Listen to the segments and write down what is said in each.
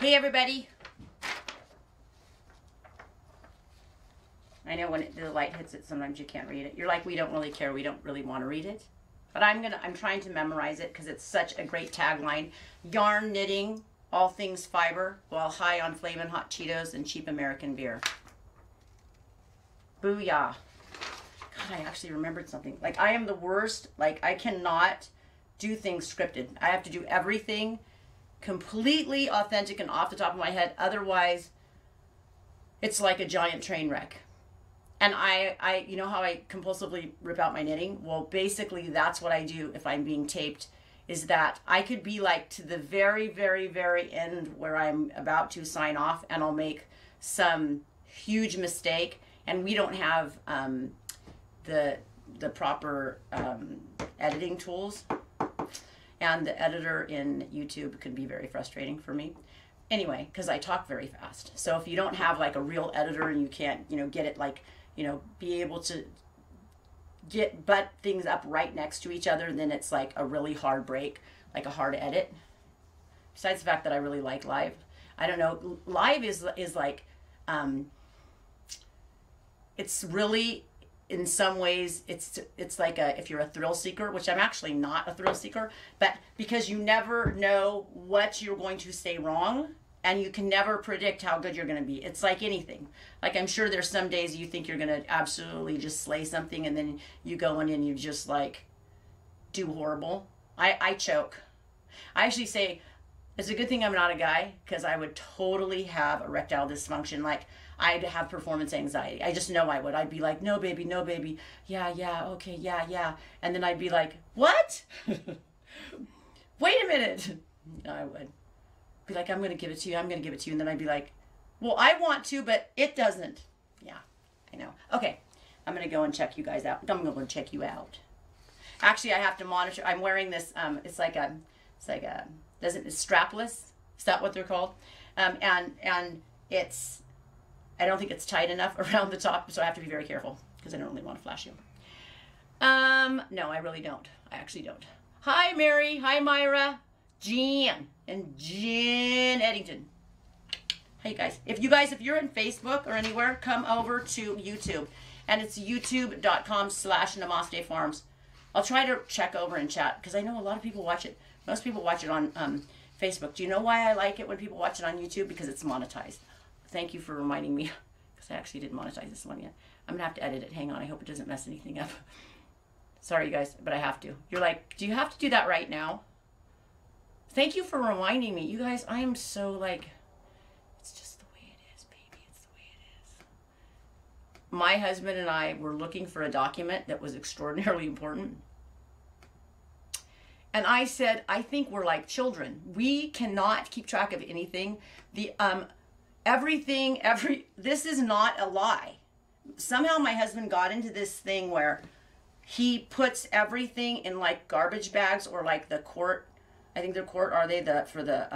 Hey everybody. I know when the light hits it, sometimes you can't read it. You're like, we don't really care. We don't really want to read it. But I'm trying to memorize it because it's such a great tagline. Yarn knitting, all things fiber, while high on Flamin' hot Cheetos and cheap American beer. Booyah. God, I actually remembered something. Like, I am the worst. Like, I cannot do things scripted. I have to do everything completely authentic and off the top of my head. Otherwise, it's like a giant train wreck. And I you know how I compulsively rip out my knitting? Well, basically that's what I do if I'm being taped, is that I could be like to the very, very, very end where I'm about to sign off and I'll make some huge mistake and we don't have the proper editing tools. And the editor in YouTube can be very frustrating for me. Anyway, because I talk very fast. So if you don't have like a real editor and you can't, you know, get it like, you know, be able to butt things up right next to each other, then it's like a really hard break, like a hard edit. Besides the fact that I really like live. I don't know, live is like, it's really, in some ways, it's like if you're a thrill seeker, which I'm actually not a thrill seeker, but because you never know what you're going to say wrong, and you can never predict how good you're going to be. It's like anything. Like, I'm sure there's some days you think you're going to absolutely just slay something, and then you go in and you just like do horrible. I choke. I actually say it's a good thing I'm not a guy, because I would totally have erectile dysfunction. Like, I'd have performance anxiety. I just know I would. I'd be like, no, baby, no, baby. Yeah, yeah, okay, yeah, yeah. And then I'd be like, what? Wait a minute. I would be like, I'm going to give it to you. I'm going to give it to you. And then I'd be like, well, I want to, but it doesn't. Yeah, I know. Okay, I'm going to go and check you guys out. I'm going to go check you out. Actually, I have to monitor. I'm wearing this. It's strapless. Is that what they're called? And it's, I don't think it's tight enough around the top, so I have to be very careful because I don't really want to flash you. No, I really don't. I actually don't. Hi, Mary. Hi, Myra. Jan and Jen Eddington. Hey, you guys. If you're in Facebook or anywhere, come over to YouTube. And it's youtube.com/Namaste Farms. I'll try to check over and chat because I know a lot of people watch it. Most people watch it on Facebook. Do you know why I like it when people watch it on YouTube? Because it's monetized. Thank you for reminding me, because I actually didn't monetize this one yet. I'm going to have to edit it. Hang on. I hope it doesn't mess anything up. Sorry, you guys, but I have to. You're like, do you have to do that right now? Thank you for reminding me. You guys, I am so like, it's just the way it is, baby. It's the way it is. My husband and I were looking for a document that was extraordinarily important. And I said, I think we're like children. We cannot keep track of anything. This is not a lie. Somehow my husband got into this thing where he puts everything in like garbage bags or like the quart. I think they're quart, are they for the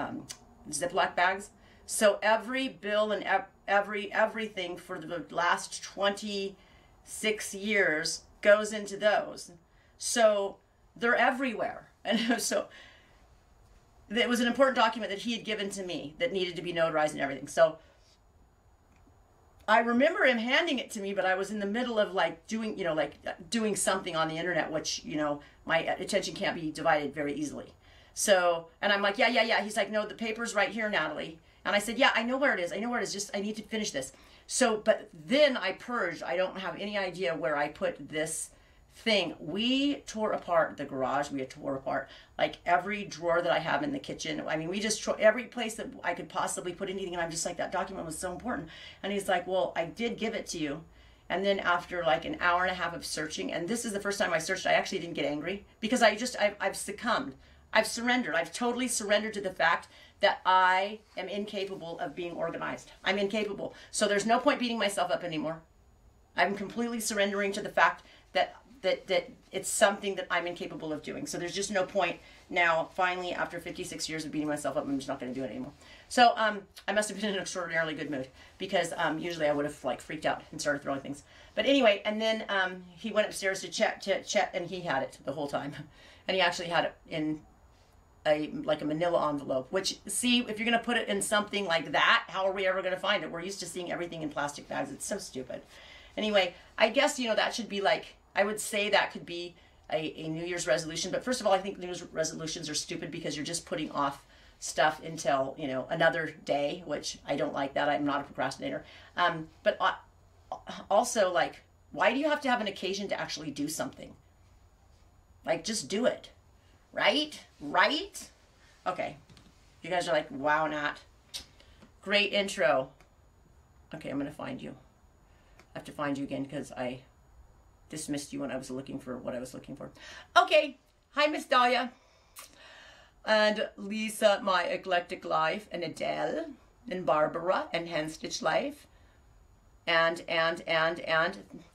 Ziploc bags? So every bill and everything for the last 26 years goes into those. So they're everywhere. And so it was an important document that he had given to me that needed to be notarized and everything. So I remember him handing it to me, but I was in the middle of like doing, you know, like doing something on the internet, which, you know, my attention can't be divided very easily. So, and I'm like, yeah, yeah, yeah. He's like, no, the paper's right here, Natalie. And I said, yeah, I know where it is. I know where it is. Just, I need to finish this. So, but then I purged. I don't have any idea where I put this thing. We tore apart the garage. We tore apart like every drawer that I have in the kitchen. I mean, we just tore every place that I could possibly put anything. And I'm just like, that document was so important. And he's like, well, I did give it to you. And then after like an hour and a half of searching, and this is the first time I searched, I actually didn't get angry because I've succumbed. I've surrendered. I've totally surrendered to the fact that I am incapable of being organized. I'm incapable. So there's no point beating myself up anymore. I'm completely surrendering to the fact that it's something that I'm incapable of doing. So there's just no point now, finally, after 56 years of beating myself up, I'm just not going to do it anymore. So I must have been in an extraordinarily good mood because usually I would have like freaked out and started throwing things. But anyway, and then he went upstairs to Chet, and he had it the whole time. And he actually had it in like a manila envelope, which, see, if you're going to put it in something like that, how are we ever going to find it? We're used to seeing everything in plastic bags. It's so stupid. Anyway, I guess, you know, that should be like, I would say that could be a New Year's resolution. But first of all, I think New Year's resolutions are stupid because you're just putting off stuff until, you know, another day, which I don't like that. I'm not a procrastinator. But also, like, why do you have to have an occasion to actually do something? Like, just do it. Right? Right? Okay. You guys are like, wow, Nat. Great intro. Okay, I'm going to find you. I have to find you again because I dismissed you when I was looking for what I was looking for. Okay. Hi, Miss Dahlia. And Lisa, My Eclectic Life, and Adele, and Barbara, and Hen Stitch Life. And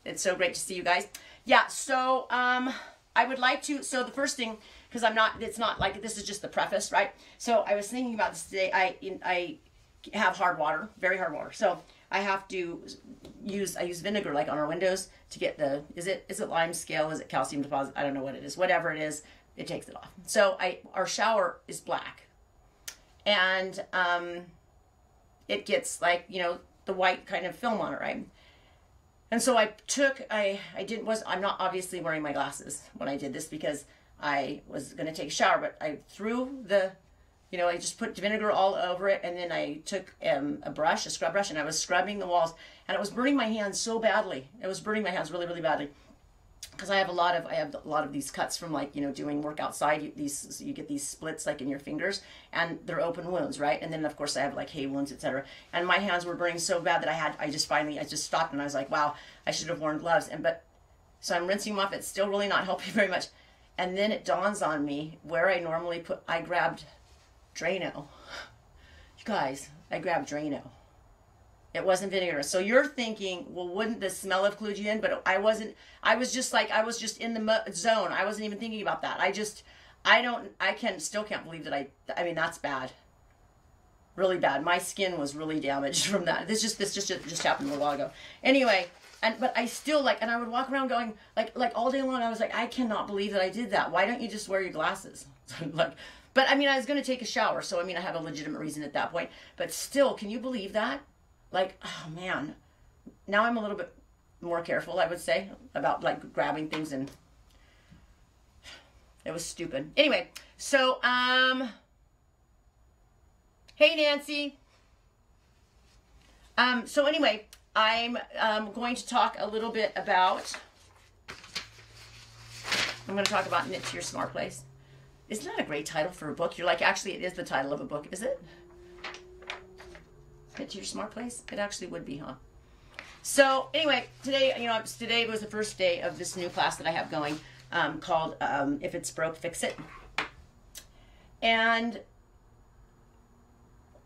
it's so great to see you guys. Yeah, so I would like to, so the first thing, because it's not like, this is just the preface, right? So I was thinking about this today. I have hard water, very hard water. So I have to use vinegar like on our windows to get the, is it lime scale? Is it calcium deposit? I don't know what it is. Whatever it is, it takes it off. So our shower is black, and it gets like, you know, the white kind of film on it, right? And so I'm not obviously wearing my glasses when I did this because I was going to take a shower, but I threw the, you know, I just put vinegar all over it, and then I took a scrub brush, and I was scrubbing the walls, and it was burning my hands so badly. It was burning my hands really, really badly. Because I have a lot of these cuts from, like, you know, doing work outside. You get these splits like in your fingers, and they're open wounds, right? And then of course I have like hay wounds, etc. And my hands were burning so bad that I just stopped, and I was like, wow, I should have worn gloves. So I'm rinsing them off. It's still really not helping very much. And then it dawns on me where I grabbed Drano. You guys, I grabbed Drano. It wasn't vinegar. So you're thinking, well, wouldn't the smell have clued you in? But I wasn't. I was just in the zone. I wasn't even thinking about that. Still can't believe that I mean, that's bad. Really bad. My skin was really damaged from that. This just happened a while ago. Anyway, but I still and I would walk around going like all day long. I was like, I cannot believe that I did that. Why don't you just wear your glasses? But I mean, I was going to take a shower. So I mean, I have a legitimate reason at that point. But still, can you believe that? Like, oh man, now I'm a little bit more careful, I would say, about like grabbing things, and it was stupid. Anyway, so, hey Nancy. So anyway, I'm going to talk a little bit about, Knit to Your Smart Place. Isn't that a great title for a book? You're like, actually, it is the title of a book, is it? Knit to Your Smart Place? It actually would be, huh? So anyway, today was the first day of this new class that I have going, called If It's Broke, Fix It. And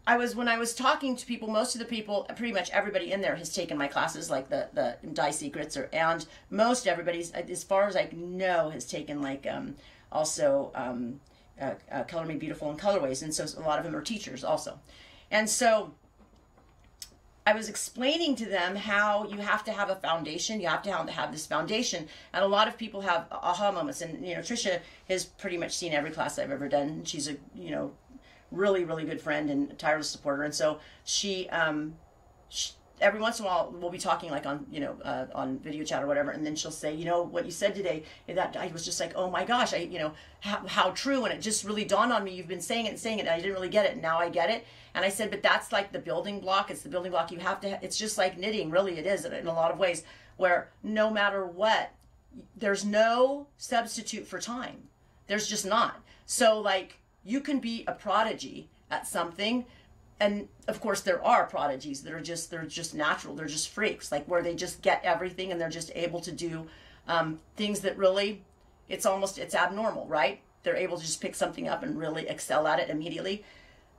when I was talking to people, most of the people, pretty much everybody in there has taken my classes, like the Dye Secrets, and most everybody's, as far as I know, has taken like also Color Me Beautiful and Colorways, and so a lot of them are teachers also. And so I was explaining to them how you have to have a foundation. You have to have this foundation. And a lot of people have aha moments. And, you know, Trisha has pretty much seen every class I've ever done. She's a, you know, really, really good friend and tireless supporter. And so she every once in a while we'll be talking like on, you know, on video chat or whatever. And then she'll say, you know, what you said today, that I was just like, oh my gosh, you know, how true. And it just really dawned on me. You've been saying it, and I didn't really get it. And now I get it. And I said, but that's like the building block. It's the building block you have to, it's just like knitting, really it is in a lot of ways, where no matter what, there's no substitute for time. There's just not. So like, you can be a prodigy at something, and of course there are prodigies that are they're just natural, they're just freaks, like where they just get everything and they're just able to do things that really, it's abnormal, right? They're able to just pick something up and really excel at it immediately.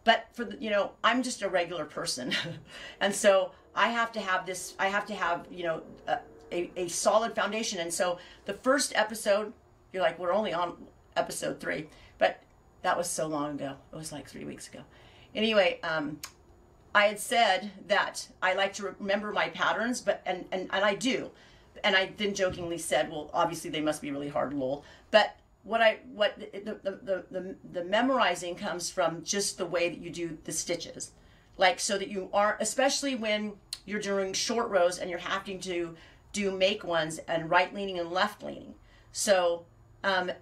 But you know, I'm just a regular person. And so I have to have you know, a solid foundation. And so the first episode, you're like, we're only on episode 3, but that was so long ago. It was like 3 weeks ago. Anyway, I had said that I like to remember my patterns, but, and I do. And I then jokingly said, well, obviously they must be really hard, lol. But the memorizing comes from just the way that you do the stitches, like so that you aren't, especially when you're doing short rows and you're having to do make ones and right leaning and left leaning. So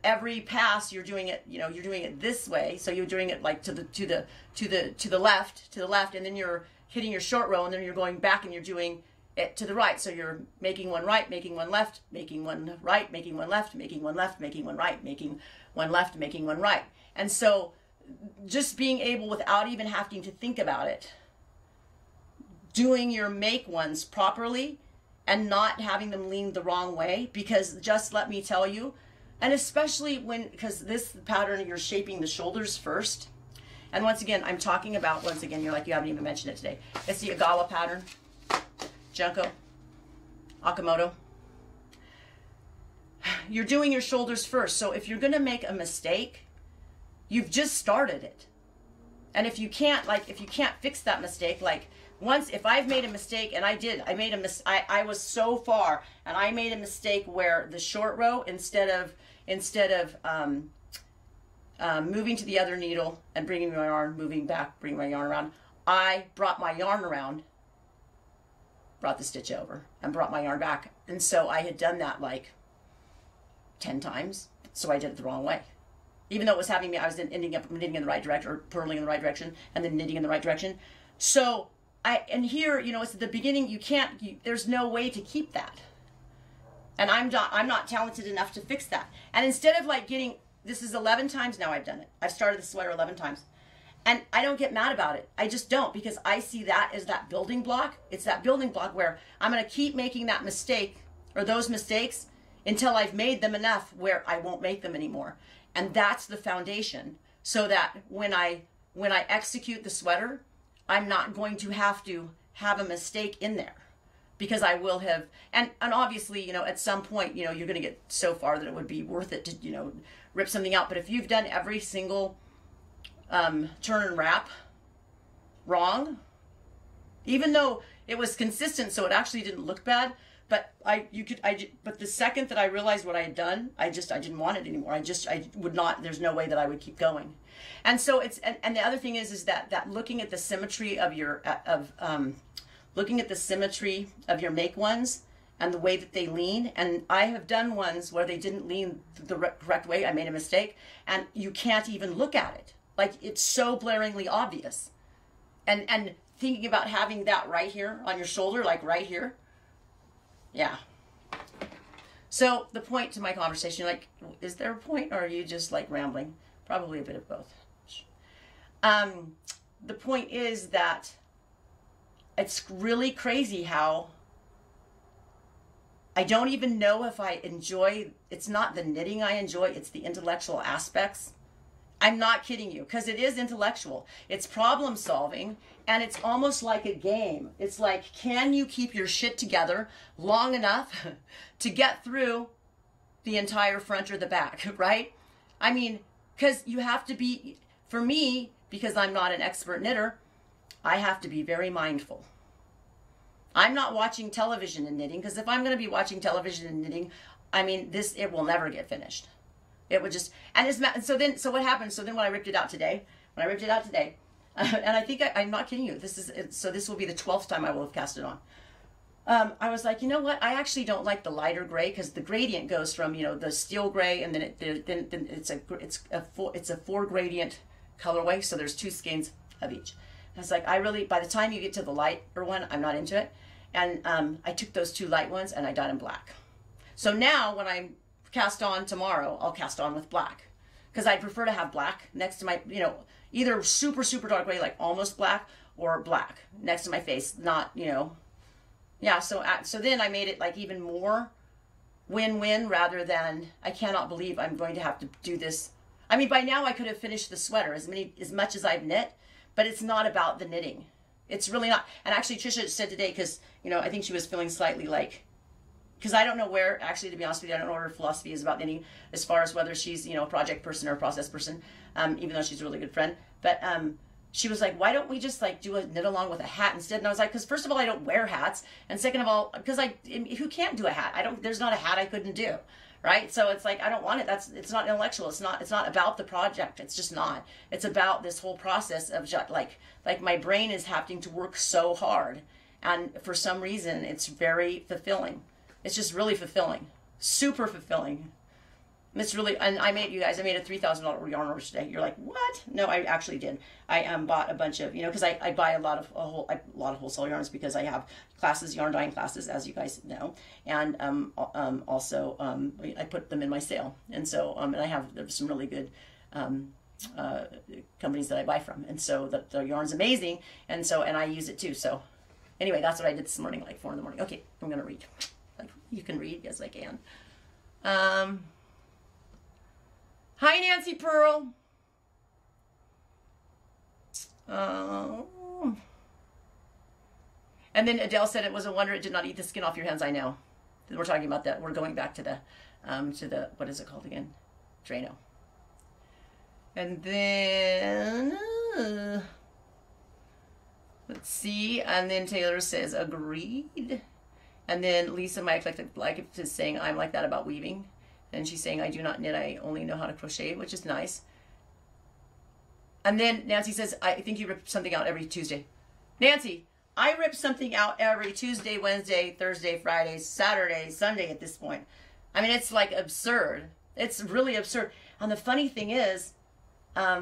every pass you're doing it, you know, you're doing it this way. So you're doing it like to the left, and then you're hitting your short row, and then you're going back and you're doing it to the right. So you're making one right, making one left, making one right, making one left, making one left, making one right, making one left, making one right. And so just being able, without even having to think about it, doing your make ones properly and not having them lean the wrong way, because just let me tell you, and especially when, because this pattern, you're shaping the shoulders first. And once again, I'm talking about, once again, you're like, you haven't even mentioned it today. It's the Agawa pattern, Junko, Akamoto. You're doing your shoulders first. So if you're going to make a mistake, you've just started it. And if you can't, like, if you can't fix that mistake, like, once, if I've made a mistake, and I was so far, and I made a mistake where the short row, instead of moving to the other needle and bringing my yarn, moving back, bringing my yarn around, I brought my yarn around, brought the stitch over, and brought my yarn back. And so I had done that like 10 times, so I did it the wrong way. Even though it was having me, I was then ending up knitting in the right direction, or purling in the right direction, and then knitting in the right direction. So and here, you know, it's at the beginning, there's no way to keep that. And I'm not talented enough to fix that. And instead of like this is 11 times now I've done it. I've started the sweater 11 times. And I don't get mad about it. I just don't, because I see that as that building block. It's that building block where I'm going to keep making that mistake, or those mistakes, until I've made them enough where I won't make them anymore. And that's the foundation, so that when I execute the sweater, I'm not going to have a mistake in there, because I will have, and obviously, you know, at some point, you know, you're going to get so far that it would be worth it to, you know, rip something out. But if you've done every single turn and wrap wrong, even though it was consistent, so it actually didn't look bad, but but the second that I realized what I had done, I didn't want it anymore. I would not, there's no way that I would keep going. And so it's, and the other thing is that looking at the symmetry of your, looking at the symmetry of your make ones and the way that they lean. And I have done ones where they didn't lean the correct way. I made a mistake, and you can't even look at it. Like, it's so blaringly obvious. And thinking about having that right here on your shoulder, like right here. Yeah. So the point to my conversation, like, is there a point, or are you just like rambling? Probably a bit of both. The point is that it's really crazy how I don't even know if I enjoy, it's not the knitting I enjoy, it's the intellectual aspects. I'm not kidding you, because it is intellectual. It's problem solving, and it's almost like a game. It's like, can you keep your shit together long enough to get through the entire front or the back, right? I mean, because you have to be, for me, because I'm not an expert knitter, I have to be very mindful. I'm not watching television and knitting, because if I'm going to be watching television and knitting, I mean, it will never get finished. It would just, so what happened? So then when I ripped it out today, and I think I'm not kidding you, this will be the 12th time I will have cast it on. I was like, you know what? I actually don't like the lighter gray, because the gradient goes from, you know, the steel gray, and then it's a 4 gradient colorway. So there's 2 skeins of each. And it's like, by the time you get to the lighter one, I'm not into it. And I took those 2 light ones and I dyed them black. So now when I cast on tomorrow, I'll cast on with black, because I prefer to have black next to my, you know, either super, super dark gray, like almost black, or black next to my face, not, you know. Yeah, so then I made it like even more win-win, rather than, I cannot believe I'm going to have to do this. I mean, by now I could have finished the sweater as much as I've knit, but it's not about the knitting. It's really not. And actually Trisha said today, because, you know, I think she was feeling slightly like, because I don't know where, actually, to be honest with you, I don't know what her philosophy is about knitting, as far as whether she's, you know, a project person or a process person, even though she's a really good friend. But she was like, why don't we just like do a knit along with a hat instead? And I was like, because first of all, I don't wear hats, and second of all, because who can't do a hat? There's not a hat I couldn't do, right? So it's like, I don't want it. It's not intellectual. It's not about the project. It's just not. It's about this whole process of like my brain is having to work so hard. And for some reason, it's very fulfilling. It's just really fulfilling. Super fulfilling. It's really, and I made a $3,000 yarn order today. You're like, what? No, I actually did. I bought a bunch of, because I buy a lot of wholesale yarns because I have classes, yarn dyeing classes, as you guys know, and also I put them in my sale, and so and I have some really good companies that I buy from, and so the yarn's amazing, and I use it too. So anyway, that's what I did this morning, like 4 in the morning. Okay, I'm gonna read. Like, you can read, yes, I can. Hi, Nancy Pearl. And then Adele said it was a wonder it did not eat the skin off your hands. I know. We're talking about that. We're going back to the what is it called again? Drano. And then let's see. And then Taylor says agreed. And then Lisa, my eclectic like is saying I'm like that about weaving. And she's saying, I do not knit, I only know how to crochet, which is nice. And then Nancy says, I think you rip something out every Tuesday. Nancy, I rip something out every Tuesday, Wednesday, Thursday, Friday, Saturday, Sunday at this point. I mean, it's like absurd. It's really absurd. And the funny thing is, I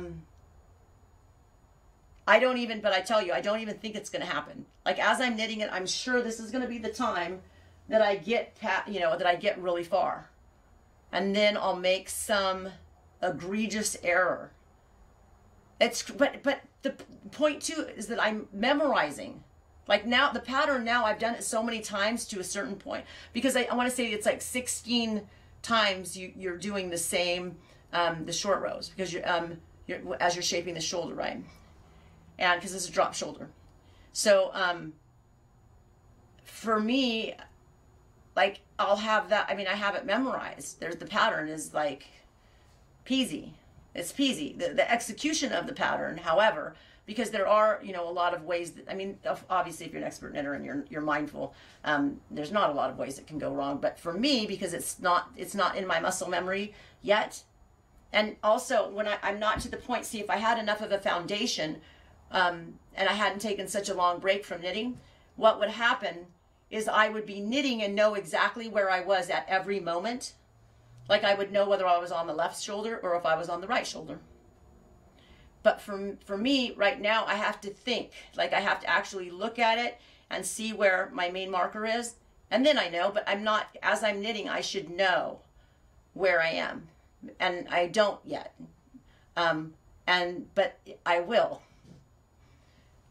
don't even think it's going to happen. Like, as I'm knitting it, I'm sure this is going to be the time that I get, that I get really far. And then I'll make some egregious error. But the point too is that I'm memorizing. Like now, the pattern now, I've done it so many times to a certain point. Because I want to say it's like 16 times you're doing the same, the short rows. Because as you're shaping the shoulder, right? And because it's a drop shoulder. So for me, like, I'll have that, I have it memorized. The pattern is like peasy. It's peasy. The execution of the pattern, however, because there are, a lot of ways that, obviously if you're an expert knitter and you're mindful, there's not a lot of ways that can go wrong. But for me, because it's not in my muscle memory yet. And also when I'm not to the point, see, if I had enough of a foundation, and I hadn't taken such a long break from knitting, what would happen is I would be knitting and know exactly where I was at every moment. Like I would know whether I was on the left shoulder or if I was on the right shoulder. But for me right now, I have to think. Like I have to actually look at it and see where my main marker is. And then I know, but I'm not, as I'm knitting, I should know where I am. And I don't yet. But I will.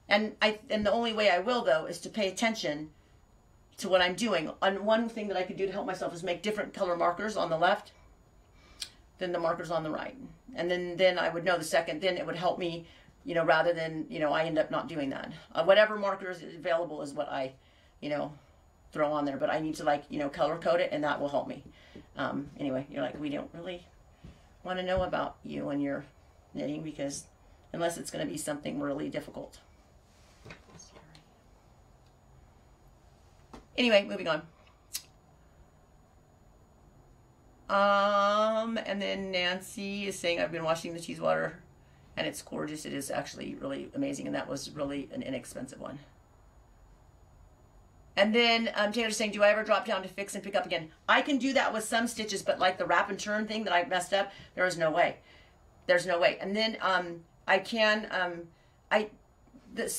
And the only way I will, though, is to pay attention to what I'm doing. And one thing that I could do to help myself is make different color markers on the left than the markers on the right. And then I would know the second, then it would help me, rather than, I end up not doing that. Whatever marker is available is what I, throw on there. But I need to color code it, and that will help me. Anyway, you're like, we don't really want to know about you and your knitting because unless it's going to be something really difficult. Anyway, moving on. And then Nancy is saying, I've been washing the cheese water and it's gorgeous. It is actually really amazing. And that was really an inexpensive one. And then Taylor's saying, do I ever drop down to fix and pick up again? I can do that with some stitches, but like the wrap and turn thing that I messed up, there is no way. There's no way. And then I can, it's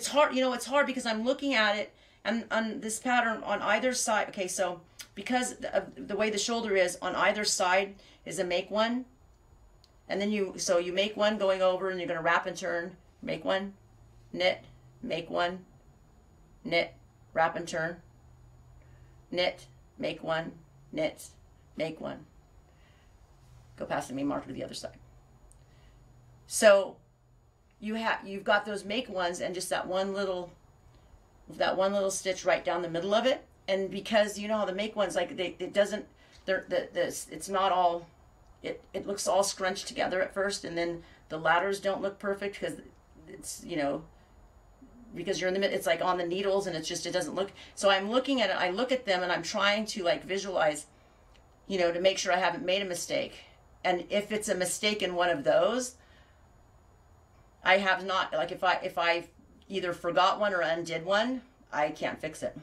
hard, it's hard because I'm looking at it and on this pattern on either side. Okay, so because of the way the shoulder is, on either side is a make one. And then you make one going over and you're going to wrap and turn, make one, knit, make one, knit, wrap and turn, knit, make one, knit, make one. Go past the main marker to the other side. So you've got those make ones and just that one little stitch right down the middle of it. And because you know how the make ones, like it's not all, it looks all scrunched together at first, and then the ladders don't look perfect because it's, because you're in the middle, it's like on the needles and it doesn't look. So I'm looking at it, I look at them and I'm trying to like visualize you know, to make sure I haven't made a mistake. And if it's a mistake in one of those, I have not, like if I either forgot one or undid one, I can't fix it.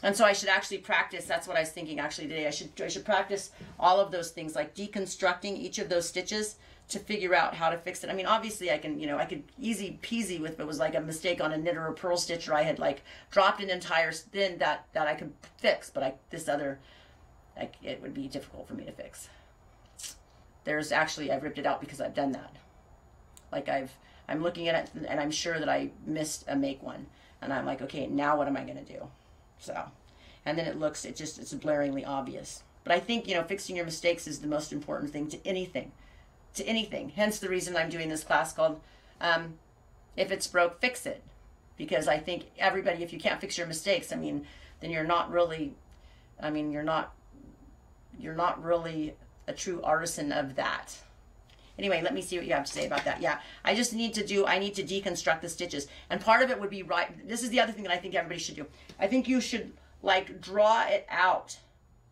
And so I should actually practice. That's what I was thinking actually today. I should practice all of those things, like deconstructing each of those stitches to figure out how to fix it. I mean, obviously I can, you know, I could easy peasy with if it was like a mistake on a knit or a purl stitch, or I had like dropped an entire stitch that I could fix, but this other, like, it would be difficult for me to fix. There's actually, I've ripped it out because I've done that. Like I'm looking at it and I'm sure that I missed a make one, and I'm like, okay, now what am I going to do? So, and then it's blaringly obvious. But I think, you know, fixing your mistakes is the most important thing to anything. Hence the reason I'm doing this class called If It's Broke, Fix It. Because I think everybody, if you can't fix your mistakes, I mean, then you're not really, I mean, you're not really a true artisan of that. Anyway, let me see what you have to say about that. Yeah, I need to deconstruct the stitches. And part of it would be, right, this is the other thing that I think everybody should do. I think you should, like, draw it out.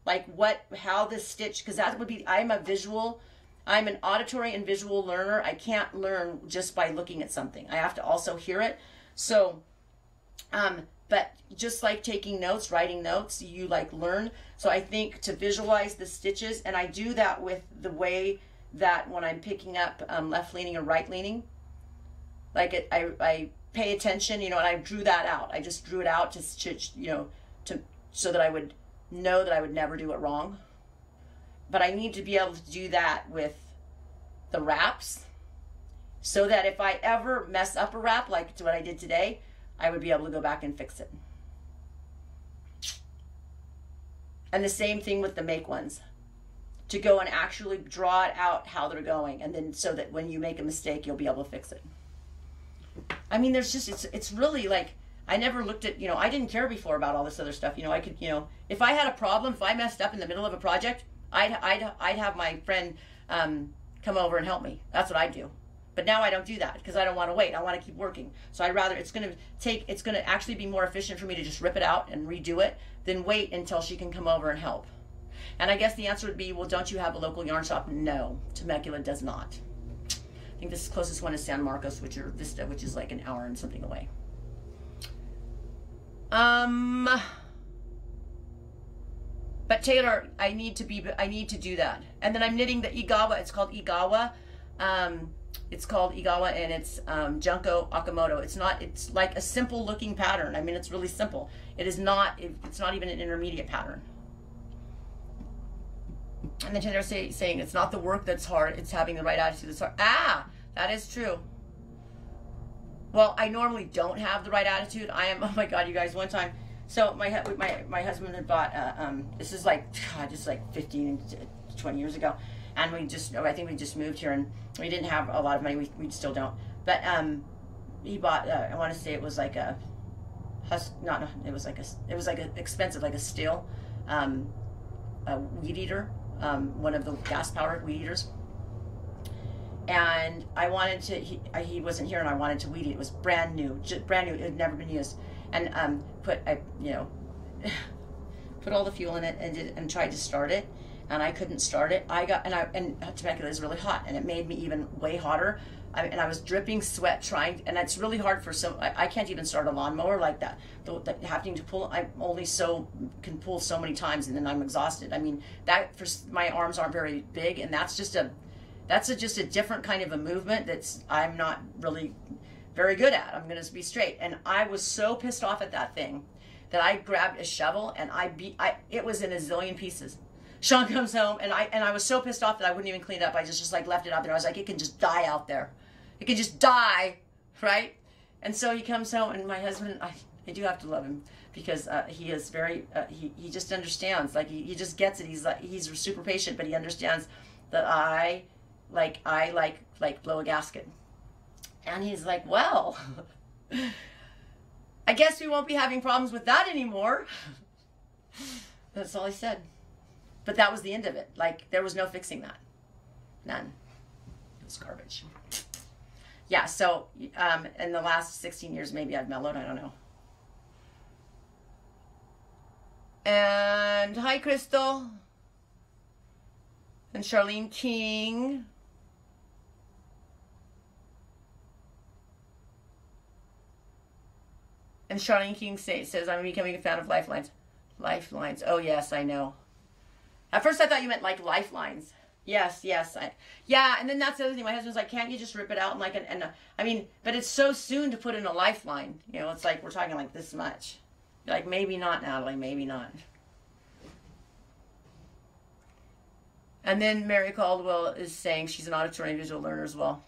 Like, how this stitch, because that would be, I'm an auditory and visual learner. I can't learn just by looking at something. I have to also hear it. So, but just like taking notes, writing notes, you like learn. So I think to visualize the stitches, and I do that with the way that when I'm picking up left leaning or right leaning, like I pay attention, you know, and I drew that out. I just drew it out to you know, so that I would know that I would never do it wrong. But I need to be able to do that with the wraps, so that if I ever mess up a wrap, like what I did today, I would be able to go back and fix it. And the same thing with the make ones. To go and actually draw it out how they're going, and then so that when you make a mistake, you'll be able to fix it. I mean, there's just, it's really like, I never looked at, you know, I didn't care before about all this other stuff. You know, I could, you know, if I had a problem, if I messed up in the middle of a project, I'd have my friend come over and help me. That's what I do. But now I don't do that because I don't want to wait. I want to keep working. So I'd rather, it's going to actually be more efficient for me to just rip it out and redo it than wait until she can come over and help. And I guess the answer would be, well, don't you have a local yarn shop? No, Temecula does not. I think the closest one is San Marcos, which is like an hour and something away. But Taylor, I need to do that. And then I'm knitting the Igawa. It's called Igawa. And it's Junko Akamoto. It's like a simple looking pattern. I mean, it's really simple. It's not even an intermediate pattern. And then Taylor's saying it's not the work that's hard, it's having the right attitude that's hard. Ah, that is true. Well, I normally don't have the right attitude. I am, oh my God, you guys, one time, so my husband had bought, this is like, God, just like 15 to 20 years ago. And I think we just moved here, and we didn't have a lot of money. We still don't. But he bought, I want to say it was like a, it was like a expensive, like a steel a weed eater. One of the gas-powered weed eaters, and I wanted to. He wasn't here, and I wanted to weed eat. It was brand new. It had never been used, and put all the fuel in it and tried to start it, and I couldn't start it. And Temecula is really hot, and it made me even way hotter. And I was dripping sweat trying, and it's really hard for I can't even start a lawnmower like that. Having to pull, I only can pull so many times, and then I'm exhausted. I mean, my arms aren't very big, and that's just a different kind of a movement I'm not really very good at. I'm gonna be straight. And I was so pissed off at that thing that I grabbed a shovel and it was in a zillion pieces. Sean comes home, and I was so pissed off that I wouldn't even clean it up. I just like left it out there. I was like, it can just die out there. It can just die, right? And so he comes home, and my husband, I do have to love him because he is very, he just understands. Like he just gets it. He's super patient, but he understands that I like blow a gasket. And he's like, well, I guess we won't be having problems with that anymore. That's all he said. But that was the end of it. Like, there was no fixing that. None. It was garbage. Yeah, so in the last 16 years, maybe I've mellowed. I don't know. And hi, Crystal. And Charlene King. And Charlene King says, I'm becoming a fan of Lifelines. Lifelines. Oh, yes, I know. At first, I thought you meant like lifelines. Yes. Yeah, and then that's the other thing. My husband's like, can't you just rip it out and like, I mean, but it's so soon to put in a lifeline. You know, it's like, we're talking like this much. You're like, maybe not, Natalie, maybe not. And then Mary Caldwell is saying she's an auditory and visual learner as well.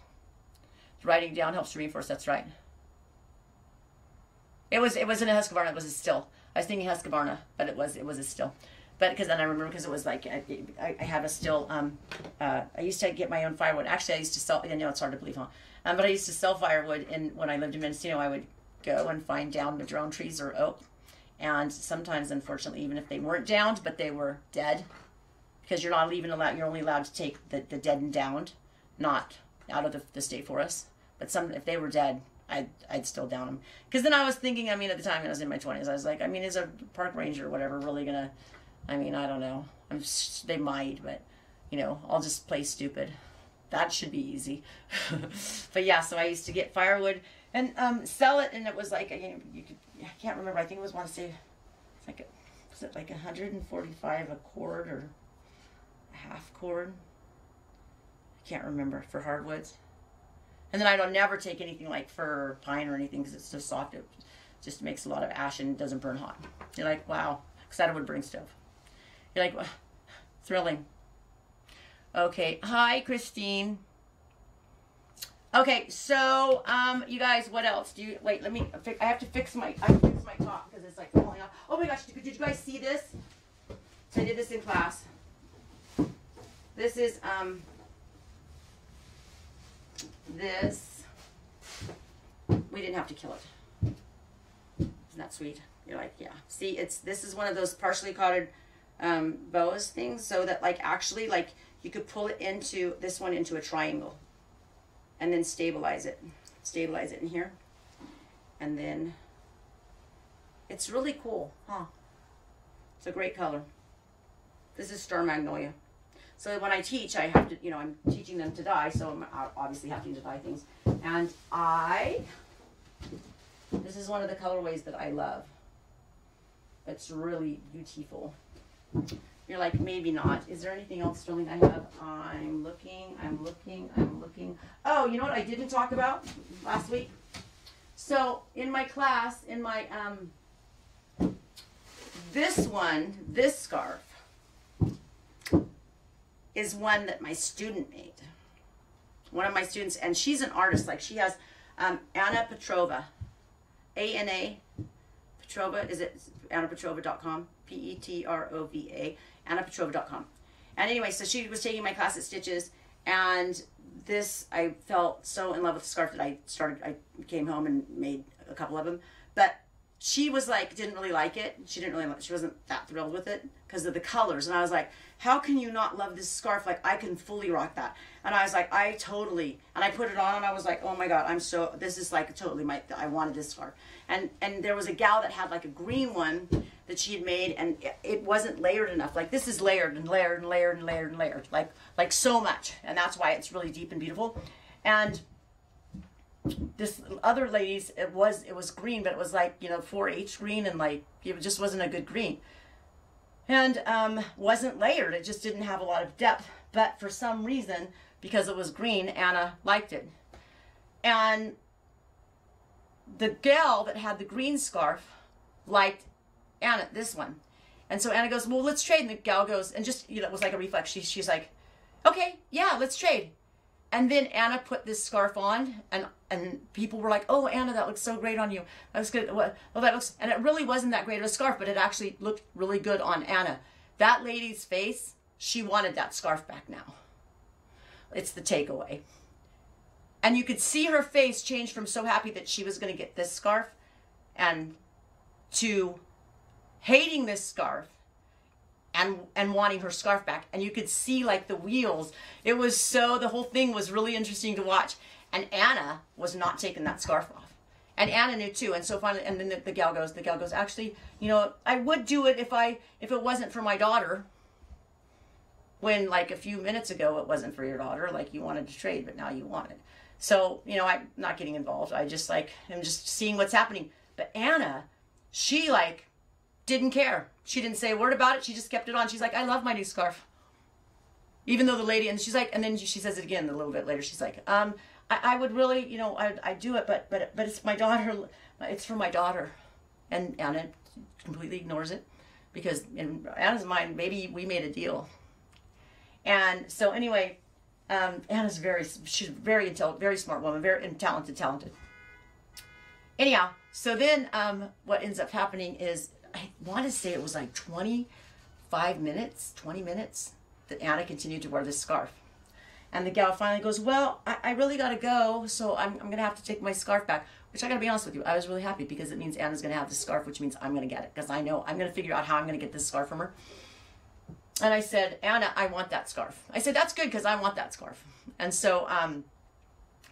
Writing down helps to reinforce. That's right. It wasn't a Husqvarna. It was a still. I was thinking Husqvarna, but it was a still. But because then I remember because it was like I had a still. I used to get my own firewood. Actually, I used to sell. I know it's hard to believe, huh? But I used to sell firewood. And when I lived in Mendocino, I would go and find down madrone trees or oak. And sometimes, unfortunately, even if they weren't downed, but they were dead, because you're not even allowed. You're only allowed to take the dead and downed, not out of the state forest. But if they were dead, I'd still down them. Because then I was thinking, I mean, at the time when I was in my 20s, I was like, I mean, is a park ranger or whatever really gonna, I mean, I don't know. They might, but, you know, I'll just play stupid. That should be easy. But yeah, so I used to get firewood and sell it, and it was like, you could, I can't remember, I think it was, want to say, it's like, was it like 145 a cord or a half cord? I can't remember, for hardwoods. And then I don't never take anything like fir or pine or anything because it's so soft. It just makes a lot of ash and doesn't burn hot. You're like, wow, because I would burn stove. You're like, thrilling. Okay, hi, Christine. Okay, so you guys, what else do you? Wait, let me. I have to fix my top because it's like falling off. Oh my gosh, did you guys see this? So I did this in class. This is this, we didn't have to kill it. Isn't that sweet? You're like, yeah. See, this is one of those partially codded boas things, so that like actually like you could pull it into this one into a triangle, and then stabilize it in here, and then it's really cool, huh? It's a great color. This is Star Magnolia. So when I teach, I have to, you know, I'm teaching them to dye, so I'm obviously having to dye things. And this is one of the colorways that I love. It's really beautiful. You're like, maybe not. Is there anything else, Sterling, I have? I'm looking. Oh, you know what I didn't talk about last week? So in my class, in my, this scarf, is one that my student made. One of my students, and she's an artist, like she has Anna Petrova, A-N-A, Petrova, is it AnnaPetrova.com? P-E-T-R-O-V-A, AnnaPetrova.com. And anyway, so she was taking my class at Stitches, and this, I felt so in love with the scarf that I came home and made a couple of them, but she was like, didn't really like it. She wasn't that thrilled with it because of the colors. And I was like, how can you not love this scarf? Like, I can fully rock that. And I was like, I put it on and I was like, oh my God, this is like totally I wanted this scarf. And there was a gal that had like a green one that she had made, and it wasn't layered enough. Like, this is layered and layered and layered and layered and layered, like so much. And that's why it's really deep and beautiful. And this other lady's, it was green, but it was like, you know, 4H green, and like it just wasn't a good green, and wasn't layered. It just didn't have a lot of depth. But for some reason, because it was green, Anna liked it. And the gal that had the green scarf liked Anna this one, and so Anna goes, well, let's trade. And the gal goes, and just, you know, it was like a reflex. She's like, okay, yeah, let's trade. And then Anna put this scarf on, and people were like, oh, Anna, that looks so great on you. That looks good. Well, that looks, and it really wasn't that great of a scarf, but it actually looked really good on Anna. That lady's face, she wanted that scarf back now. It's the takeaway. And you could see her face change from so happy that she was going to get this scarf and to hating this scarf and wanting her scarf back. And you could see like the wheels. It was so, the whole thing was really interesting to watch. And Anna was not taking that scarf off. And Anna knew too. And so finally, and then the gal goes, actually, you know, I would do it if it wasn't for my daughter. when like a few minutes ago it wasn't for your daughter, like you wanted to trade, but now you want it. So, you know, I'm not getting involved. I just like, I'm just seeing what's happening. But Anna, she like didn't care. She didn't say a word about it. She just kept it on. She's like, I love my new scarf. Even though the lady, and she's like, and then she says it again a little bit later. She's like, I would really, you know, I do it, but it's my daughter. It's for my daughter. And Anna completely ignores it because in Anna's mind, maybe we made a deal. And so anyway, Anna's she's very intelligent, very smart woman, very talented. Anyhow, so then what ends up happening is, I want to say it was like 20 minutes that Anna continued to wear this scarf. And the gal finally goes, well, I really got to go, so I'm going to have to take my scarf back. Which I got to be honest with you, I was really happy because it means Anna's going to have this scarf, which means I'm going to get it. Because I know I'm going to figure out how I'm going to get this scarf from her. And I said, Anna, I want that scarf. I said, that's good because I want that scarf. And so,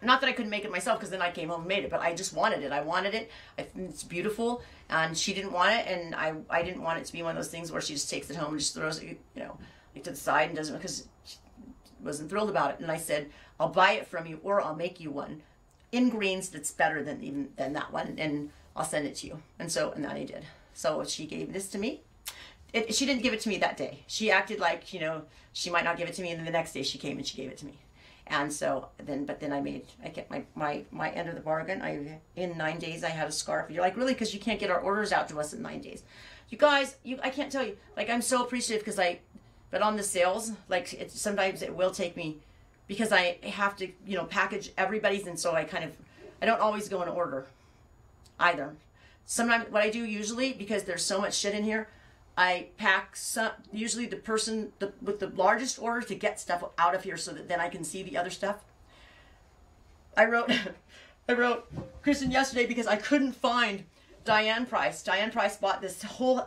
not that I couldn't make it myself because then I came home and made it, but I just wanted it. I wanted it. I think it's beautiful. And she didn't want it. And I didn't want it to be one of those things where she just takes it home and just throws it, you know, like to the side and doesn't, because she wasn't thrilled about it. And I said, I'll buy it from you or I'll make you one in greens that's better than that one, and I'll send it to you. And then I did. So she gave this to me. She didn't give it to me that day. She acted like, you know, she might not give it to me, and then the next day she came and she gave it to me. And so then, but then I kept my end of the bargain. In 9 days I had a scarf. You're like, really? Because you can't get our orders out to us in 9 days. You guys, I can't tell you. Like, I'm so appreciative because but on the sales, like sometimes it will take me, because I have to, you know, package everybody's, and so I don't always go in order either. Sometimes what I do usually, because there's so much shit in here, I pack usually the person with the largest order to get stuff out of here so that then I can see the other stuff. I wrote Kristen yesterday because I couldn't find Diane Price. Diane Price bought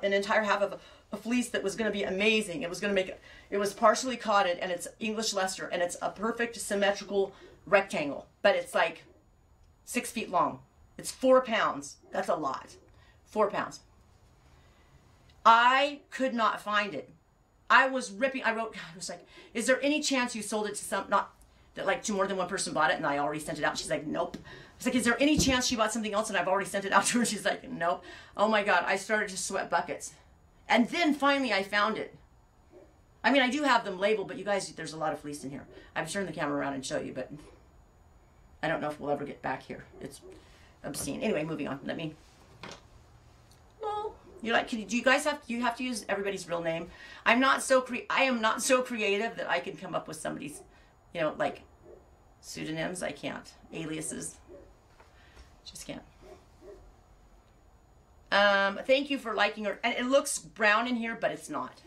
an entire half of a fleece that was going to be amazing. It was going to make it was partially cotted, and it's English Leicester, and it's a perfect symmetrical rectangle, but it's like 6 feet long. It's 4 pounds. That's a lot. 4 pounds. I could not find it. I was ripping. I was like, is there any chance you sold it to to more than one person bought it and I already sent it out? She's like, nope. I was like, is there any chance she bought something else and I've already sent it out to her? She's like, nope. Oh my God. I started to sweat buckets. And then finally I found it. I mean, I do have them labeled, but you guys, there's a lot of fleece in here. I've turned the camera around and show you, but I don't know if we'll ever get back here. It's obscene. Anyway, moving on. You're like, do you guys have to use everybody's real name? I am not so creative that I can come up with somebody's, you know, like pseudonyms. I can't. Aliases. Just can't. Thank you for liking her. And it looks brown in here, but it's not.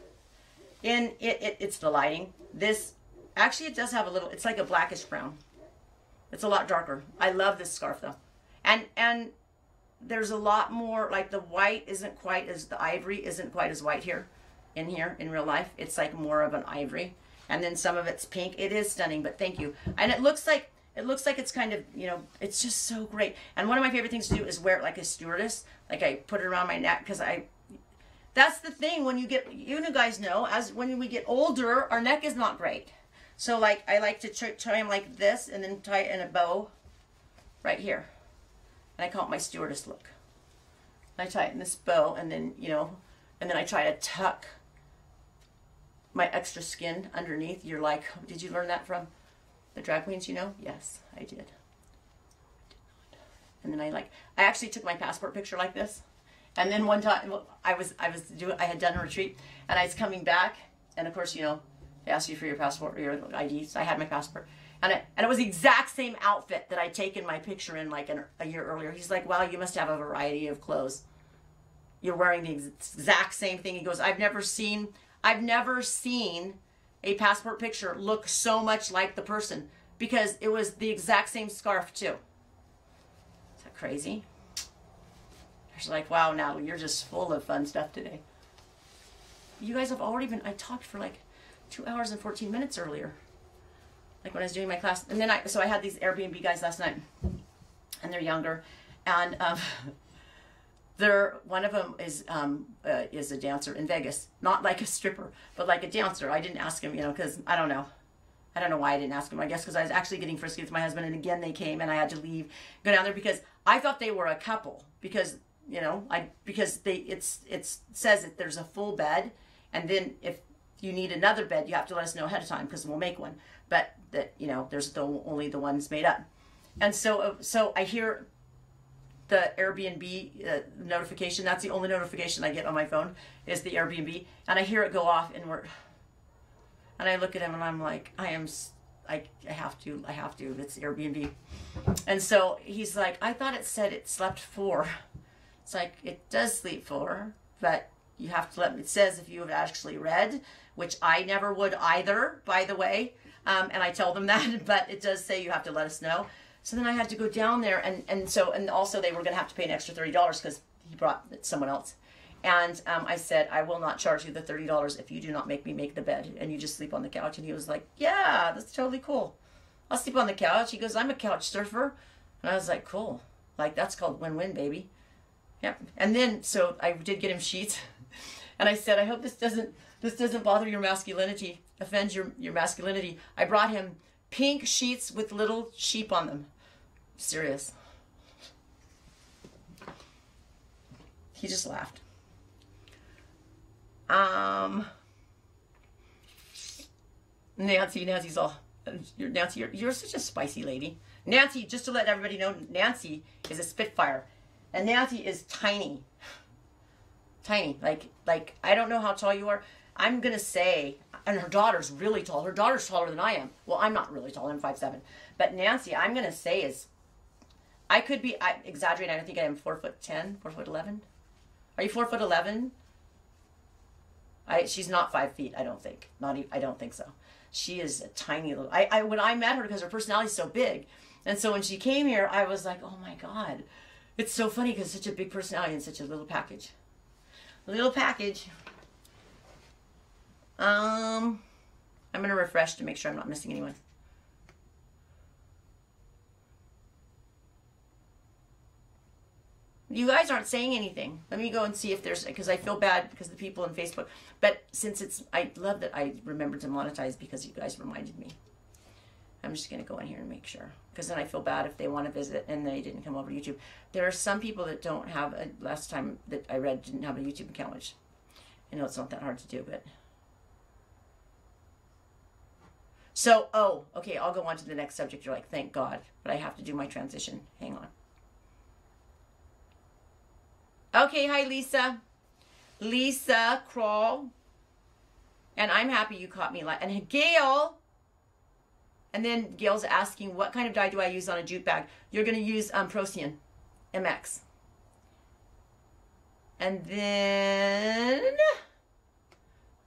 It's the lighting. This, actually it does have a little, it's like a blackish brown. It's a lot darker. I love this scarf though. And there's a lot more, like the white isn't quite as, the ivory isn't quite as white here in real life. It's like more of an ivory. And then some of it's pink. It is stunning, but thank you. And it looks like it's kind of, you know, it's just so great. And one of my favorite things to do is wear it like a stewardess. Like I put it around my neck because that's the thing when you guys know, when we get older, our neck is not great. So like I like to tie them like this and then tie it in a bow right here. And I call it my stewardess look. I tie it in this bow and then, you know, and then I try to tuck my extra skin underneath. You're like, did you learn that from the drag queens, you know? Yes, I did. And then I actually took my passport picture like this. And then one time I had done a retreat and I was coming back, and of course, you know, they ask you for your passport or your ID. So I had my passport. And it was the exact same outfit that I'd taken my picture in like a year earlier. He's like, wow, you must have a variety of clothes. You're wearing the exact same thing. He goes, I've never seen a passport picture look so much like the person, because it was the exact same scarf too. Is that crazy? She's like, wow, Natalie, you're just full of fun stuff today. You guys have already been, I talked for like 2 hours and 14 minutes earlier. Like when I was doing my class. And then so I had these Airbnb guys last night, and they're younger. And One of them is a dancer in Vegas, not like a stripper, but like a dancer. I didn't ask him, you know, because I don't know. I don't know why I didn't ask him. I guess because I was actually getting frisky with my husband, and again they came, and I had to leave, go down there because I thought they were a couple because, you know, because it says that there's a full bed, and then if you need another bed, you have to let us know ahead of time because we'll make one. But that, you know, there's only the ones made up, and so I hear the Airbnb notification. That's the only notification I get on my phone is the Airbnb, and I hear it go off, and I look at him and I'm like, I have to, it's Airbnb. And so he's like, I thought it said it slept 4. It's like, it does sleep 4, but you have to it says if you have actually read, which I never would either, by the way. And I tell them that, but it does say you have to let us know. So then I had to go down there, and also they were going to have to pay an extra $30 because he brought someone else. And I said, I will not charge you the $30 if you do not make me make the bed and you just sleep on the couch. And he was like, yeah, that's totally cool. I'll sleep on the couch. He goes, I'm a couch surfer. And I was like, cool. Like, that's called win-win, baby. Yep. And then, so I did get him sheets. And I said, I hope this doesn't bother your masculinity, offend your masculinity. I brought him pink sheets with little sheep on them. Serious. He just laughed. Nancy's all, Nancy, you're such a spicy lady. Nancy, just to let everybody know, Nancy is a Spitfire, and Nancy is tiny, like I don't know how tall you are. I'm gonna say, and her daughter's really tall. Her daughter's taller than I am. Well, I'm not really tall. I'm 5'7", but Nancy, I'm gonna say is, I exaggerate. I think I am 4'10", 4'11". Are you 4'11"? She's not 5 feet, I don't think. I don't think so. She is a tiny little. When I met her, because her personality is so big, and so when she came here, I was like, oh my God, it's so funny because such a big personality and such a little package. Little package. I'm gonna refresh to make sure I'm not missing anyone. You guys aren't saying anything. Let me go and see if there's, because I feel bad because the people on Facebook. But since I love that I remembered to monetize because you guys reminded me. I'm just going to go in here and make sure. Because then I feel bad if they want to visit and they didn't come over to YouTube. There are some people that don't have, last time that I read, didn't have a YouTube account, which I know it's not that hard to do, but. So, oh, okay, I'll go on to the next subject. You're like, thank God. But I have to do my transition. Hang on. Okay, hi Lisa. Lisa Crawl. And I'm happy you caught me. And Gail. And then Gail's asking, what kind of dye do I use on a jute bag? You're going to use Procyon MX. And then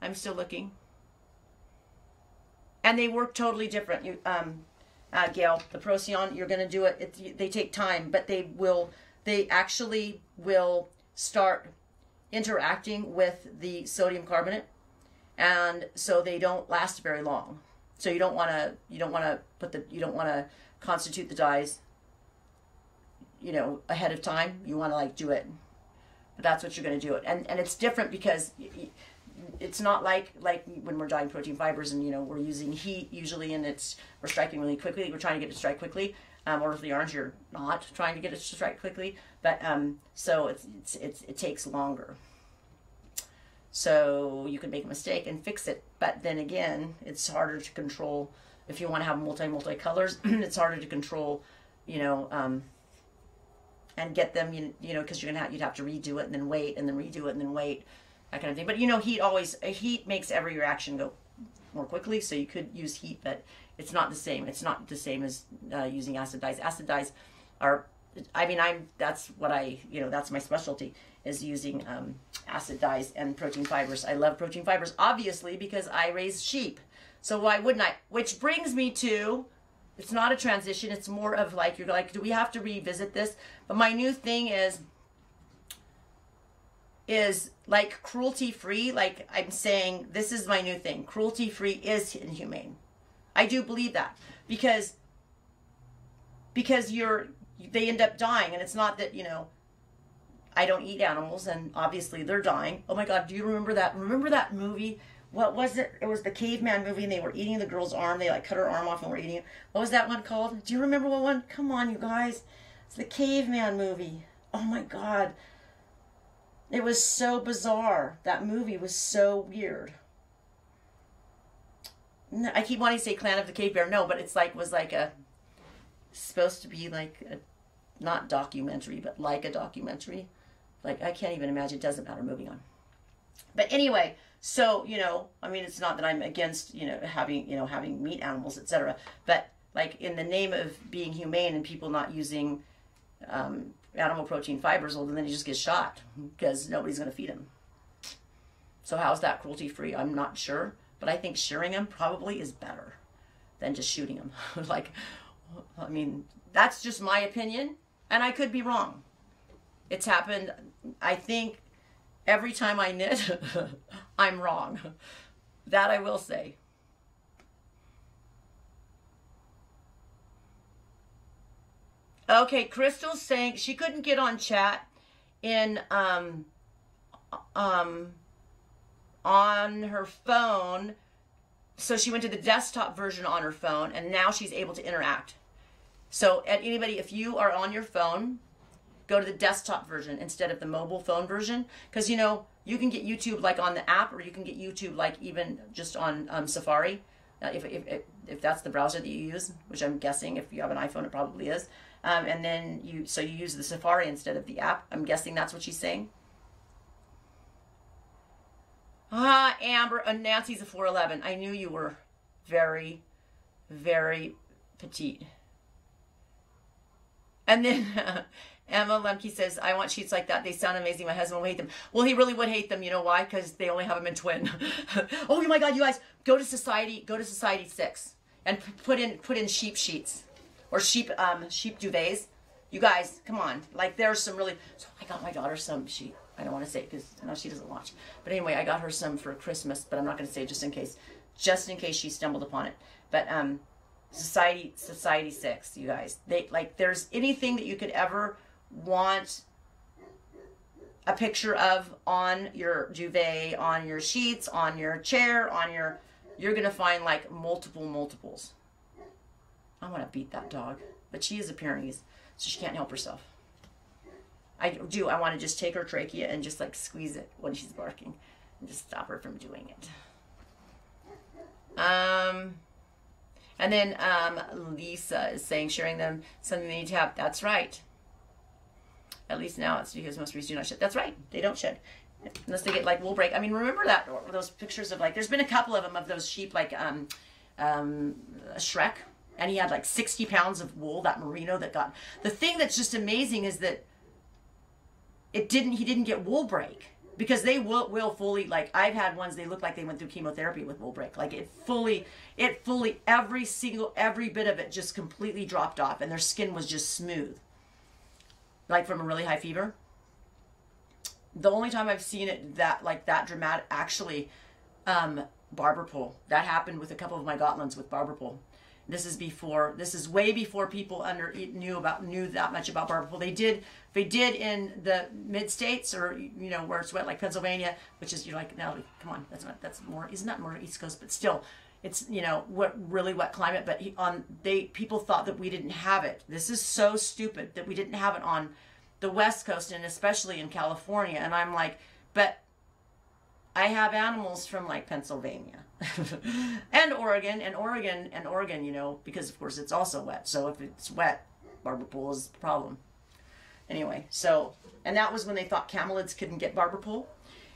I'm still looking. And they work totally different. Gail, the Procyon, you're going to do it. They take time, but they actually will start interacting with the sodium carbonate, and so they don't last very long. So you don't want to constitute the dyes, you know, ahead of time. You want to like do it, but that's what you're going to do it. And it's different because it's not like when we're dyeing protein fibers and, you know, we're using heat usually, and we're striking really quickly. We're trying to get it to strike quickly. Or with the yarns, you're not trying to get it to strike quickly, but so it takes longer. So you can make a mistake and fix it, but then again, it's harder to control if you want to have multi colors. It's harder to control, you know, and get them, you know, because you'd have to redo it and then wait and then redo it and then wait, that kind of thing. But you know, heat makes every reaction go more quickly, so you could use heat, but it's not the same. It's not the same as using acid dyes. Acid dyes are, I mean, that's my specialty, is using acid dyes and protein fibers. I love protein fibers, obviously, because I raise sheep. So why wouldn't I? Which brings me to, it's not a transition. It's more of like, you're like, do we have to revisit this? But my new thing is like cruelty-free. Like I'm saying, this is my new thing. Cruelty-free is inhumane. I do believe that because they end up dying, and it's not that, you know, I don't eat animals, and obviously they're dying. Oh my God, do you remember that? Remember that movie? What was it? It was the caveman movie, and they were eating the girl's arm. They like cut her arm off and were eating it. What was that one called? Do you remember what one? Come on, you guys. It's the caveman movie. Oh my God. It was so bizarre. That movie was so weird. I keep wanting to say Clan of the Cave Bear. No, but it's like, was like a, supposed to be like a, not documentary, but like a documentary. Like, I can't even imagine. It doesn't matter. Moving on. But anyway, so, you know, I mean, it's not that I'm against, having meat animals, etc. But like in the name of being humane and people not using animal protein fibers, well, then he just gets shot because nobody's going to feed him. So how's that cruelty free? I'm not sure, but I think shearing him probably is better than just shooting him. Like, I mean, that's just my opinion, and I could be wrong. It's happened, I think, every time I knit, I'm wrong. That I will say. Okay, Crystal's saying she couldn't get on chat in on her phone, so she went to the desktop version on her phone, and now she's able to interact. So, at anybody, if you are on your phone, go to the desktop version instead of the mobile phone version, because you know you can get YouTube like on the app, or you can get YouTube like even just on Safari, if that's the browser that you use, which I'm guessing if you have an iPhone it probably is. And then you use the Safari instead of the app. I'm guessing that's what she's saying. Ah, Amber, Nancy's a 4'11". I knew you were very, very petite. And then Emma Lemke says, I want sheets like that. They sound amazing. My husband will hate them. Well, he really would hate them. You know why? Because they only have them in twin. Oh my God, you guys, go to Society 6 and put in sheep sheets or sheep duvets. You guys, come on. Like, there's some really, so I got my daughter some sheep. I don't want to say it because no, she doesn't watch. But anyway, I got her some for Christmas, but I'm not going to say just in case she stumbled upon it. But Society 6, you guys. They like, there's anything that you could ever want a picture of on your duvet, on your sheets, on your chair, you're going to find like multiples. I want to beat that dog, but she is a Pyrenees, so she can't help herself. I want to just take her trachea and just like squeeze it when she's barking and just stop her from doing it. And then Lisa is saying, sharing them something they need to have. That's right. At least now it's because most breeds do not shed. That's right. They don't shed. Unless they get like wool break. I mean, remember that, or those pictures of like, there's been a couple of them of those sheep like Shrek. And he had like 60 pounds of wool, that merino that got. The thing that's just amazing is that he didn't get wool break. Because they will fully, like, I've had ones, they look like they went through chemotherapy with wool break. Like, it fully, every bit of it just completely dropped off. And their skin was just smooth. Like, from a really high fever. The only time I've seen it that dramatic, actually, barber pole. That happened with a couple of my Gotlands with barber pole. This is way before people knew that much about barber pole. They did in the mid-states, or, you know, where it's wet, like Pennsylvania, which is, you're like, no, come on, isn't that more East Coast, but still, it's, you know, really wet climate, but people thought that we didn't have it. This is so stupid that we didn't have it on the West Coast, and especially in California, and I'm like, but I have animals from like Pennsylvania and Oregon, you know, because of course it's also wet. So if it's wet, barber pole is the problem. Anyway, so, and that was when they thought camelids couldn't get barber pole.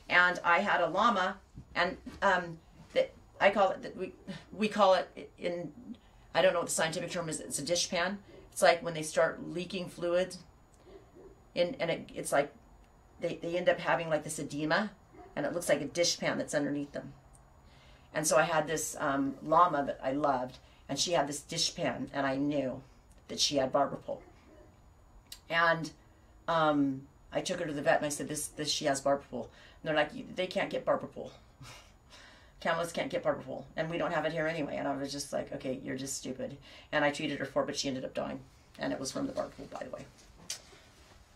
And I had a llama, and I call it, we call it in, I don't know what the scientific term is, it's a dish pan. It's like when they start leaking fluids it's like they end up having like this edema, and it looks like a dish pan that's underneath them. And so I had this llama that I loved, and she had this dish pan, and I knew that she had barber pole. And I took her to the vet, and I said, this she has barber pole. And they're like, they can't get barber pole. Camelids can't get barber pole, and we don't have it here anyway. And I was just like, okay, you're just stupid. And I treated her for it, but she ended up dying. And it was from the barber pole, by the way.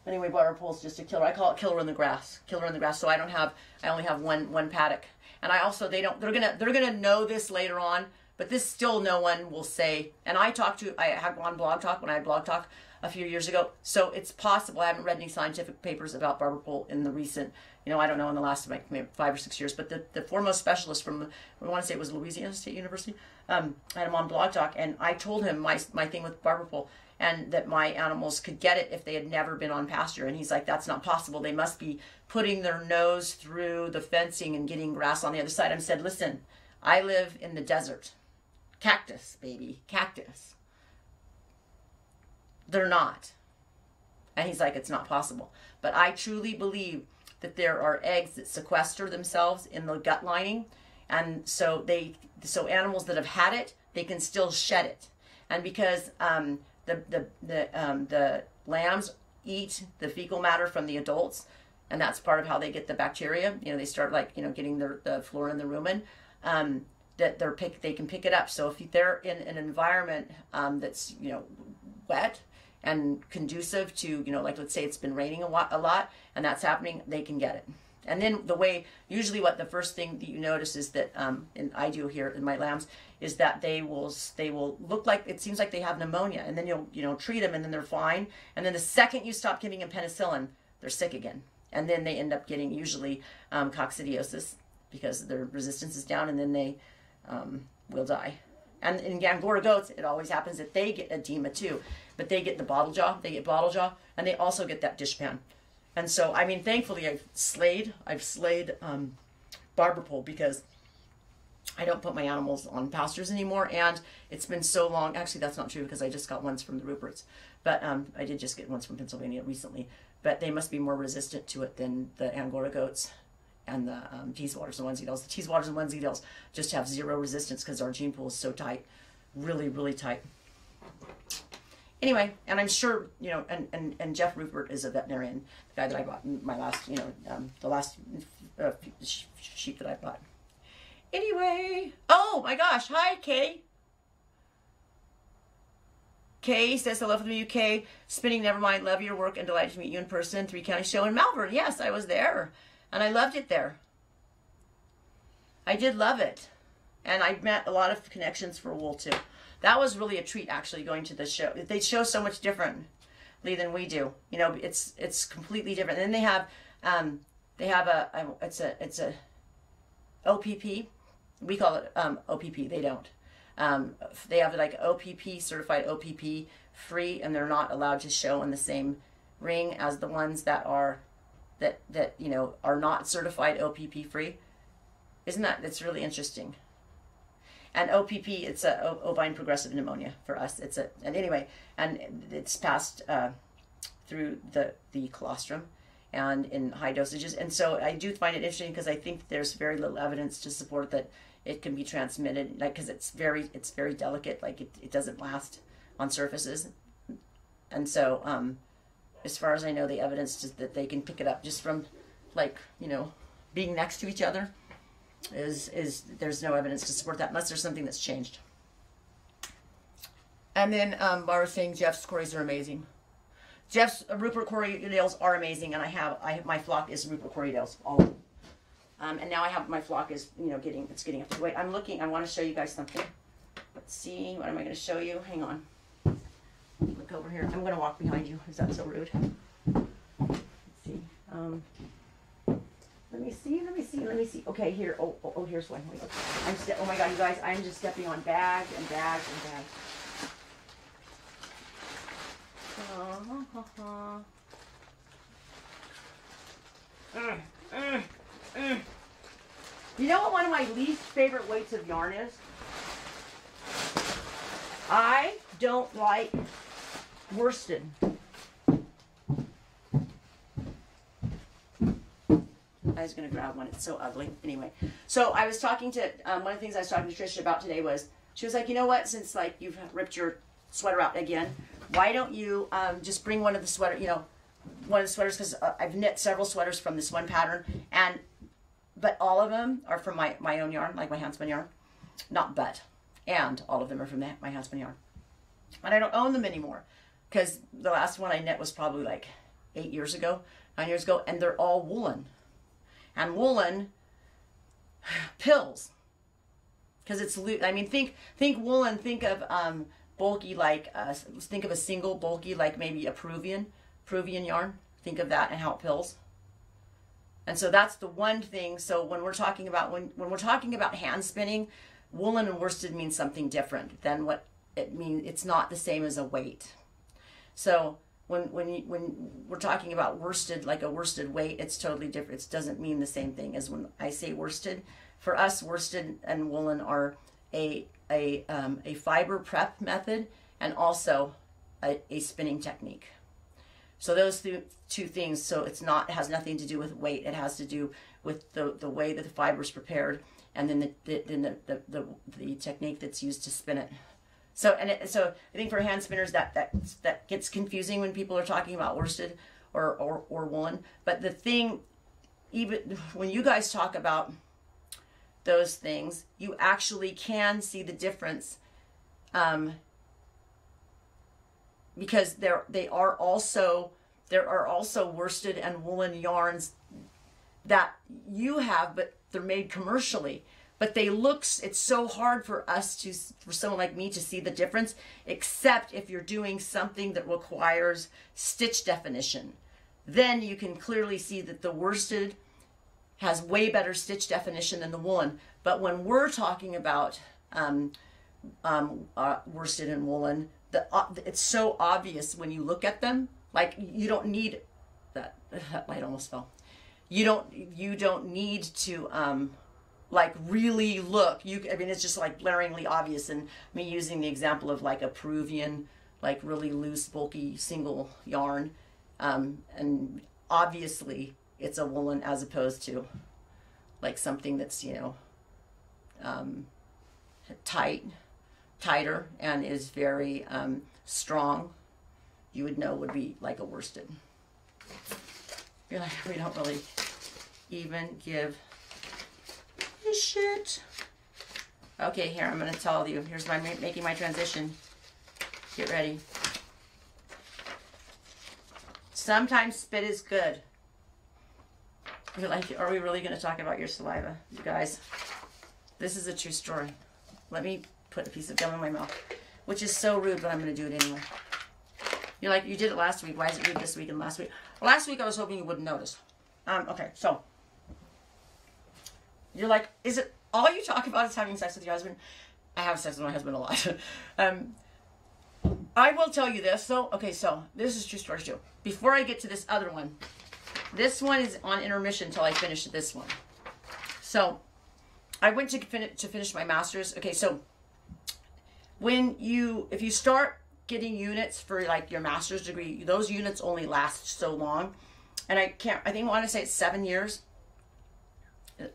Anyway, barber pole's just a killer. I call it killer in the grass. Killer in the grass. So I only have one paddock. And I also, they're gonna know this later on, but this still no one will say. And I had on Blog Talk when I had Blog Talk a few years ago. So it's possible. I haven't read any scientific papers about barber pole in the recent, I don't know, in the last maybe 5 or 6 years. But the foremost specialist from, I want to say it was Louisiana State University, I had him on Blog Talk, and I told him my thing with barber pole, and that my animals could get it if they had never been on pasture. And he's like, that's not possible. They must be putting their nose through the fencing and getting grass on the other side. I said, listen, I live in the desert. Cactus, baby, cactus. They're not. And he's like, it's not possible. But I truly believe that there are eggs that sequester themselves in the gut lining. And so animals that have had it, they can still shed it. And because the lambs eat the fecal matter from the adults, and that's part of how they get the bacteria. They start getting the flora and the rumen. That they can pick it up. So if they're in an environment that's wet and conducive to let's say it's been raining a lot, and that's happening, they can get it. And then usually what the first thing that you notice is that, and I do here in my lambs, is that they will look like, it seems like they have pneumonia, and then you'll treat them and then they're fine. And then the second you stop giving them penicillin, they're sick again. And then they end up getting usually coccidiosis because their resistance is down, and then they will die. And in Angora goats, it always happens that they get edema too, but they get the bottle jaw, and they also get that dishpan. And so, thankfully I've slayed barber pole because I don't put my animals on pastures anymore, and it's been so long. Actually, that's not true because I just got ones from the Ruperts, but I did just get ones from Pennsylvania recently, but they must be more resistant to it than the Angora goats and the Teeswaters and Wensleydales. The Teeswaters and Wensleydales just have zero resistance because our gene pool is so tight, really, really tight. Anyway, and I'm sure, and Jeff Rupert is a veterinarian, the guy that I bought in my last, the last sheep that I bought. Anyway, oh my gosh, hi Kay. Kay says, hello from the UK, spinning, never mind, love your work and delighted to meet you in person, 3 County Show in Malvern. Yes, I was there, and I loved it there. I did love it, and I met a lot of connections for wool too. That was really a treat, actually, going to the show. They show so much differently than we do. It's completely different. And then they have it's a OPP. We call it OPP. They don't. They have OPP, certified OPP free, and they're not allowed to show in the same ring as the ones that are not certified OPP free. That's really interesting. And OPP, it's a ovine progressive pneumonia for us. And it's passed through the colostrum and in high dosages. And so I do find it interesting because I think there's very little evidence to support that it can be transmitted, because it's very delicate, it doesn't last on surfaces. And so as far as I know, the evidence is that they can pick it up just from being next to each other. There's no evidence to support that unless there's something that's changed. And then Barbara's saying Jeff's Corys are amazing. Jeff's Rupert Corydales are amazing, and I have my flock is Rupert Corydales, all of them. And now I have my flock is getting up to weight. I'm looking. I want to show you guys something. Let's see. What am I going to show you? Hang on. Look over here. I'm going to walk behind you. Is that so rude? Let's see. Let me see. Okay, here. Oh, here's one. Oh my God, you guys, I'm just stepping on bags and bags and bags. You know what one of my least favorite weights of yarn is? I don't like worsted. I was going to grab one. It's so ugly. Anyway, so I was talking to, one of the things I was talking to Tricia about today was, she was like, you know what, since you've ripped your sweater out again, why don't you just bring one of the sweaters, because I've knit several sweaters from this one pattern, but all of them are from my own yarn, like my Huntsman yarn. And all of them are from my Huntsman yarn. But I don't own them anymore, because the last one I knit was probably 8 years ago, 9 years ago, and they're all woolen. And woolen pills, because it's, I mean, think woolen, think of bulky, like think of a single bulky, like maybe a Peruvian yarn. Think of that and how it pills. And so that's the one thing. So when we're talking about when we're talking about hand spinning, woolen and worsted means something different than what it means. It's not the same as a weight. So when we're talking about worsted, like a worsted weight, it's totally different. It doesn't mean the same thing as when I say worsted. For us, worsted and woolen are a fiber prep method and also a spinning technique. So those two things. So it has nothing to do with weight. It has to do with the way that the fiber is prepared, and then the technique that's used to spin it. So so I think for hand spinners that gets confusing when people are talking about worsted or woolen. But the thing, even when you guys talk about those things, you actually can see the difference, because there are also worsted and woolen yarns that you have, but they're made commercially. But it's so hard for someone like me to see the difference, except if you're doing something that requires stitch definition. Then you can clearly see that the worsted has way better stitch definition than the woolen. But when we're talking about worsted and woolen, it's so obvious when you look at them. Like, you don't need that light almost fell. You don't need to like really look. I mean, it's just like blaringly obvious. And me using the example of like a Peruvian, like really loose, bulky single yarn, and obviously it's a woolen as opposed to like something that's, you know, tighter and is very strong. You would know would be like a worsted. You're like, we don't really even give a shit. Okay, here, I'm going to tell you. Here's my making my transition. Get ready. Sometimes spit is good. You're like, are we really going to talk about your saliva? You guys, this is a true story. Let me put a piece of gum in my mouth, which is so rude, but I'm going to do it anyway. You're like, you did it last week. Why is it rude this week and last week? Well, last week I was hoping you wouldn't notice. Okay, so you're like, is it all you talk about is having sex with your husband? I have sex with my husband a lot. I will tell you this, though. Okay, so this is true story too. Before I get to this other one, this one is on intermission until I finish this one. So I went to finish my master's. Okay, so if you start getting units for like your master's degree, those units only last so long. And I want to say it's 7 years.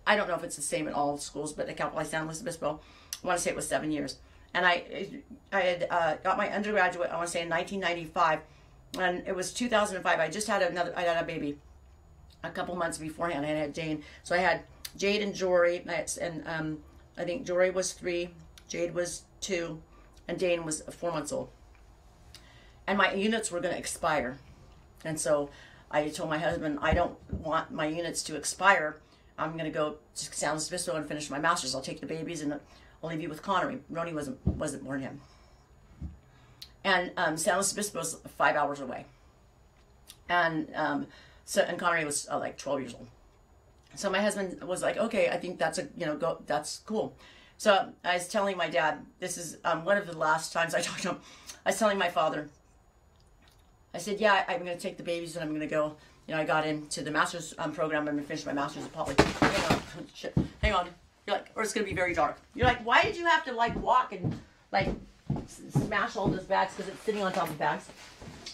I don't know if it's the same in all schools, but at Cal Poly San Luis Obispo, I want to say it was 7 years. And I had got my undergraduate, I want to say in 1995, and it was 2005. I just had I had a baby a couple months beforehand. I had Jane. So I had Jade and Jory, and I think Jory was 3, Jade was 2, and Dane was 4 months old. And my units were going to expire. And so I told my husband, I don't want my units to expire. I'm going to go to San Luis Obispo and finish my master's. I'll take the babies and I'll leave you with Connery. Roni wasn't born yet. And San Luis Obispo was 5 hours away. And and Connery was like 12 years old. So my husband was like, okay, I think that's that's cool. So I was telling my dad, this is one of the last times I talked to him. I was telling my father, I said, yeah, I'm going to take the babies and I'm going to go. I got into the master's program. I'm going to finish my master's at Poly. Hang on. Shit. Hang on. You're like, or it's going to be very dark. You're like, why did you have to like walk and like smash all those bags because it's sitting on top of bags?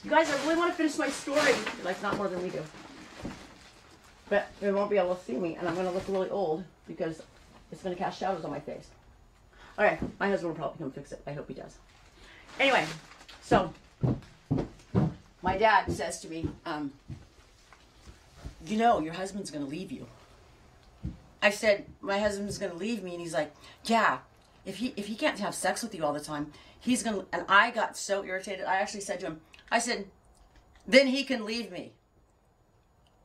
You guys, I really want to finish my story. You're like, not more than we do. But they won't be able to see me and I'm going to look really old because it's going to cast shadows on my face. Okay, my husband will probably come fix it. I hope he does. Anyway, so my dad says to me, your husband's going to leave you. I said, my husband's going to leave me. And he's like, yeah, if he can't have sex with you all the time, he's going to, and I got so irritated. I actually said to him, I said, then he can leave me.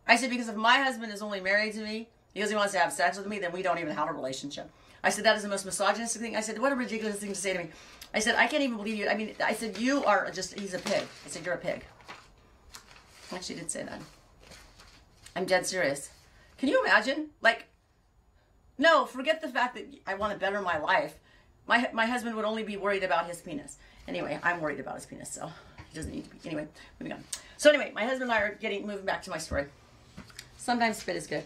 I said, because if my husband is only married to me because he wants to have sex with me, then we don't even have a relationship. I said, that is the most misogynistic thing. I said, what a ridiculous thing to say to me. I said, I can't even believe you. I mean, I said, you are just, he's a pig. I said, you're a pig. Actually, did say that. I'm dead serious. Can you imagine? Like, no, forget the fact that I want to better my life. My husband would only be worried about his penis. Anyway, I'm worried about his penis, so he doesn't need to be. Anyway, moving on. So anyway, my husband and I are moving back to my story. Sometimes spit is good.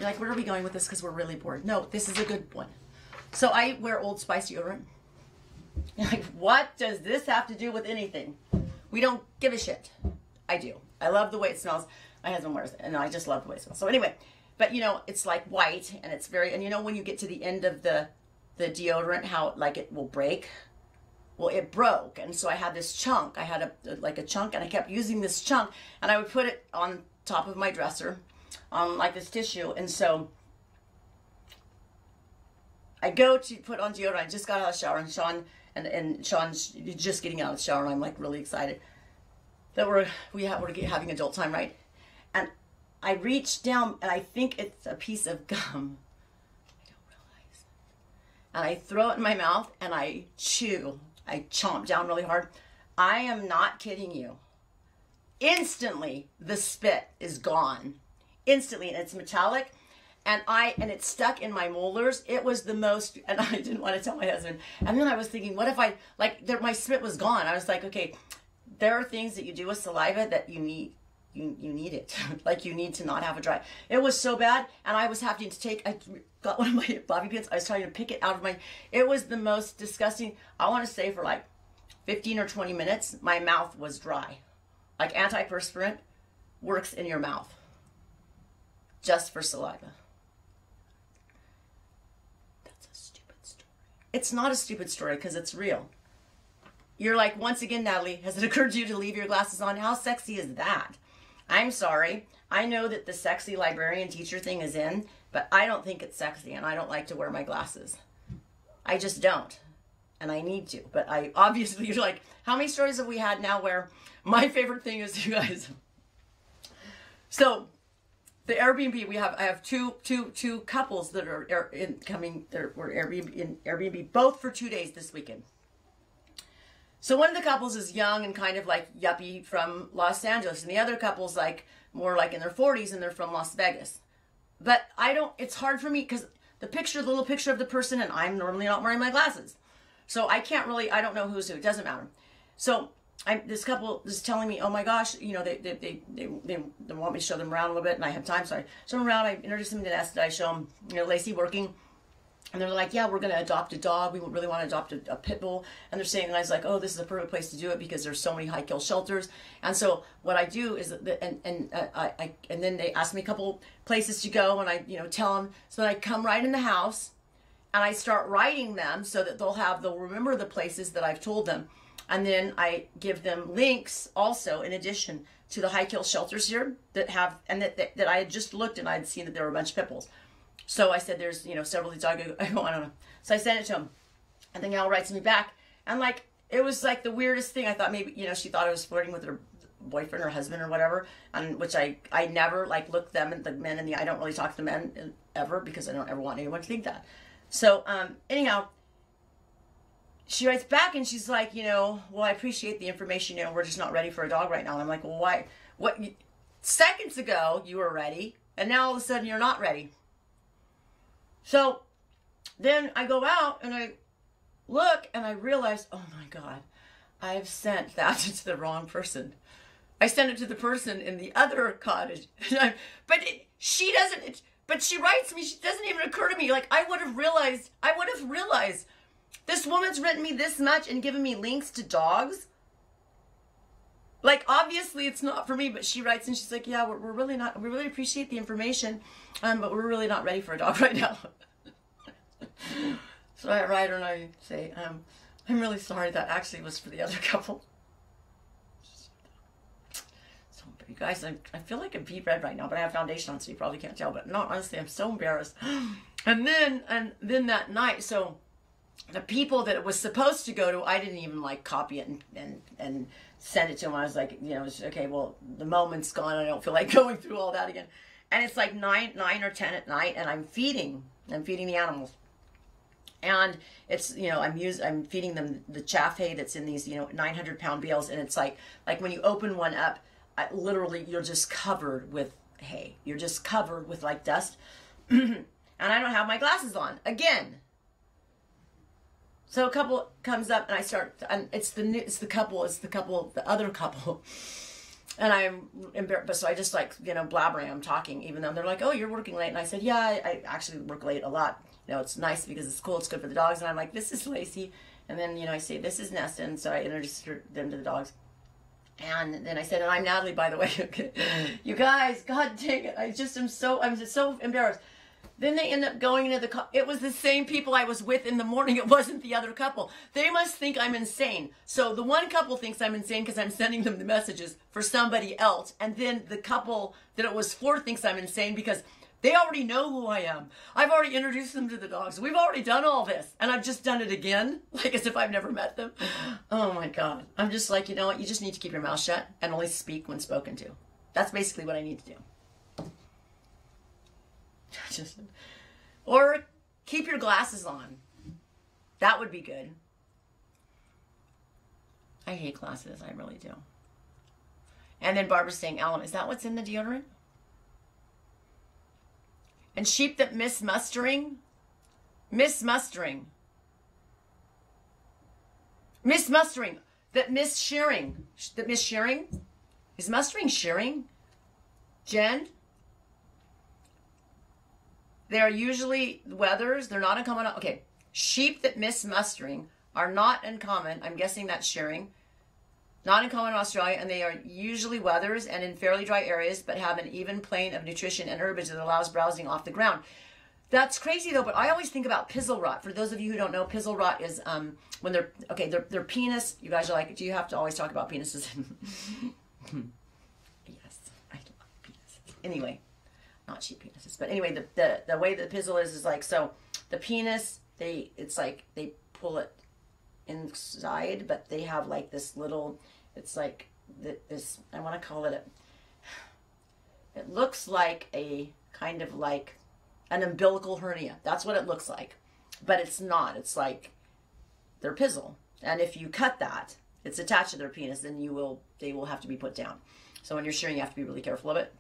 You're like, where are we going with this? Because we're really bored. No, this is a good one. So I wear Old Spice deodorant. You're like, what does this have to do with anything? We don't give a shit. I do. I love the way it smells. My husband wears it, and I just love the way it smells. So anyway, but you know, it's like white, and it's very, and you know when you get to the end of the deodorant, how like it will break? Well, it broke, and so I had this chunk. I had like a chunk, and I kept using this chunk, and I would put it on top of my dresser, on like this tissue, and so I go to put on deodorant. I just got out of the shower, and Sean's just getting out of the shower, and I'm like really excited that we're having adult time, right? And I reach down, and I think it's a piece of gum. I don't realize. And I throw it in my mouth, and I chew. I chomp down really hard. I am not kidding you. Instantly, the spit is gone. Instantly, and it's metallic, and it's stuck in my molars. It was the most, and I didn't want to tell my husband. And then I was thinking, what if my spit was gone? I was like, okay, there are things that you do with saliva that you need. You need it. Like you need to not have a dry. It was so bad, and I was having to I got one of my bobby pins. I was trying to pick it out of it was the most disgusting. I want to say for like 15 or 20 minutes, my mouth was dry. Like antiperspirant works in your mouth. Just for saliva. That's a stupid story. It's not a stupid story because it's real. You're like, once again, Natalie, has it occurred to you to leave your glasses on? How sexy is that? I'm sorry. I know that the sexy librarian teacher thing is in, but I don't think it's sexy, and I don't like to wear my glasses. I just don't. And I need to. But I obviously, you're like, how many stories have we had now where my favorite thing is, you guys. So the Airbnb, I have two couples that are incoming. We're in Airbnb both for 2 days this weekend. So one of the couples is young and kind of like yuppie from Los Angeles, and the other couple's like more like in their 40s and they're from Las Vegas. But it's hard for me because the little picture of the person, and I'm normally not wearing my glasses. So I don't know who's who, it doesn't matter. So this couple is telling me, oh my gosh, you know, they want me to show them around a little bit, and I have time, so I show them around. I introduce them to Nest, I show them, you know, Lacey working. And they're like, yeah, we're going to adopt a dog. We really want to adopt a pit bull. And they're saying, and I was like, oh, this is a perfect place to do it because there's so many high kill shelters. And so what I do is, and then they ask me a couple places to go, and I, you know, tell them. So then I come right in the house, and I start writing them so that they'll remember the places that I've told them. And then I give them links also, in addition to the high kill shelters here that have, and that I had just looked, and I had seen that there were a bunch of pit bulls. So I said, there's, you know, several of these dogs. I don't know. So I sent it to him. And then Al writes me back. And like, it was like the weirdest thing. I thought maybe, you know, she thought I was flirting with her boyfriend or husband or whatever. And which I never like look them and the men in the, I don't really talk to the men ever because I don't ever want anyone to think that. So anyhow, she writes back and she's like, you know, well, I appreciate the information. You know, we're just not ready for a dog right now. And I'm like, well, why? What? Seconds ago you were ready, and now all of a sudden you're not ready. So then I go out and I look and I realize, oh my God, I've sent that to the wrong person. I sent it to the person in the other cottage. But she doesn't, but she writes me, it doesn't even occur to me. Like I would have realized this woman's written me this much and given me links to dogs. Like, obviously it's not for me, but she writes and she's like, yeah, we really appreciate the information, but we're really not ready for a dog right now. So I write her and I say, I'm really sorry, that actually was for the other couple. So, you guys, I feel like I'm beet red right now, but I have foundation on, so you probably can't tell, but no, honestly, I'm so embarrassed. And then that night, so the people that it was supposed to go to, I didn't even like copy it and send it to them. I was like, you know, it's, okay, well, the moment's gone. I don't feel like going through all that again. And it's like 9 or 10 at night, and I'm feeding the animals. And it's, you know, I'm feeding them the chaff hay that's in these, you know, 900-pound bales. And it's like when you open one up, literally you're just covered with hay. You're just covered with like dust. And I don't have my glasses on again. So a couple comes up, and I start, and it's the other couple. And I'm embarrassed, but so I just like, you know, blabbering, I'm talking, even though they're like, oh, you're working late. And I said, yeah, I actually work late a lot. You know, it's nice because it's cool, it's good for the dogs. And I'm like, this is Lacey. And then, you know, I say, this is Nesta. And so I introduced them to the dogs. And then I said, and I'm Natalie, by the way. You guys, God dang it. I'm just so embarrassed. Then they end up going into the it was the same people I was with in the morning. It wasn't the other couple. They must think I'm insane. So the one couple thinks I'm insane because I'm sending them the messages for somebody else. And then the couple that it was for thinks I'm insane because they already know who I am. I've already introduced them to the dogs. We've already done all this. And I've just done it again, like as if I've never met them. Oh my God. I'm just like, you know what? You just need to keep your mouth shut and only speak when spoken to. That's basically what I need to do. Or keep your glasses on. That would be good. I hate glasses. I really do. And then Barbara's saying, Alan, is that what's in the deodorant? And sheep that miss mustering. That miss shearing. Is mustering shearing? Jen? They're usually wethers. They're not uncommon. Okay. Sheep that miss mustering are not uncommon. I'm guessing that's shearing. Not uncommon in Australia, and they are usually wethers and in fairly dry areas, but have an even plane of nutrition and herbage that allows browsing off the ground. That's crazy though, but I always think about pizzle rot. For those of you who don't know, pizzle rot is when their penis. You guys are like, do you have to always talk about penises? Yes, I love penises. Anyway. Not sheep penises, but anyway, the way the pizzle is like, so the penis, it's like they pull it inside, but they have like this little, it's like this, I want to call it it looks like a kind of like an umbilical hernia. That's what it looks like, but it's not. It's like their pizzle, and if you cut that, it's attached to their penis, then they will have to be put down. So when you're shearing, you have to be really careful of it.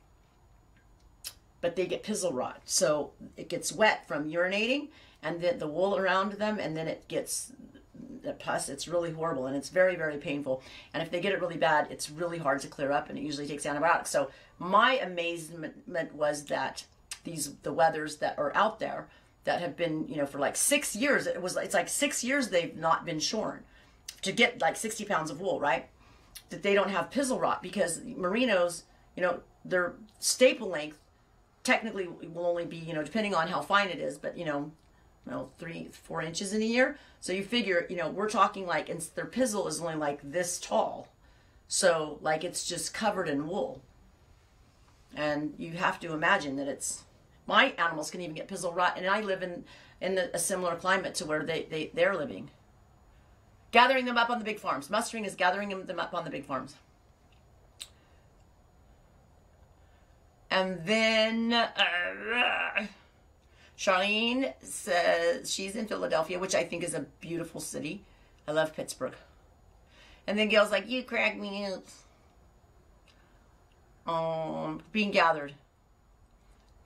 But they get pizzle rot. So it gets wet from urinating and then the wool around them, and then it gets, plus it's really horrible and it's very, very painful. And if they get it really bad, it's really hard to clear up, and it usually takes antibiotics. So my amazement was that the wethers that are out there that have been, you know, for like 6 years, it's like 6 years they've not been shorn to get like 60 pounds of wool, right? That they don't have pizzle rot, because merinos, you know, their staple length technically will only be, you know, depending on how fine it is, but, you know, 3-4 inches in a year. So you figure, you know, we're talking like, and their pizzle is only like this tall. So like it's just covered in wool. And you have to imagine that my animals can even get pizzle rot, and I live in a similar climate to where they're living. Gathering them up on the big farms. Mustering is gathering them up on the big farms. And then Charlene says she's in Philadelphia, which I think is a beautiful city. I love Pittsburgh. And then Gail's like, you crack me up. Being gathered.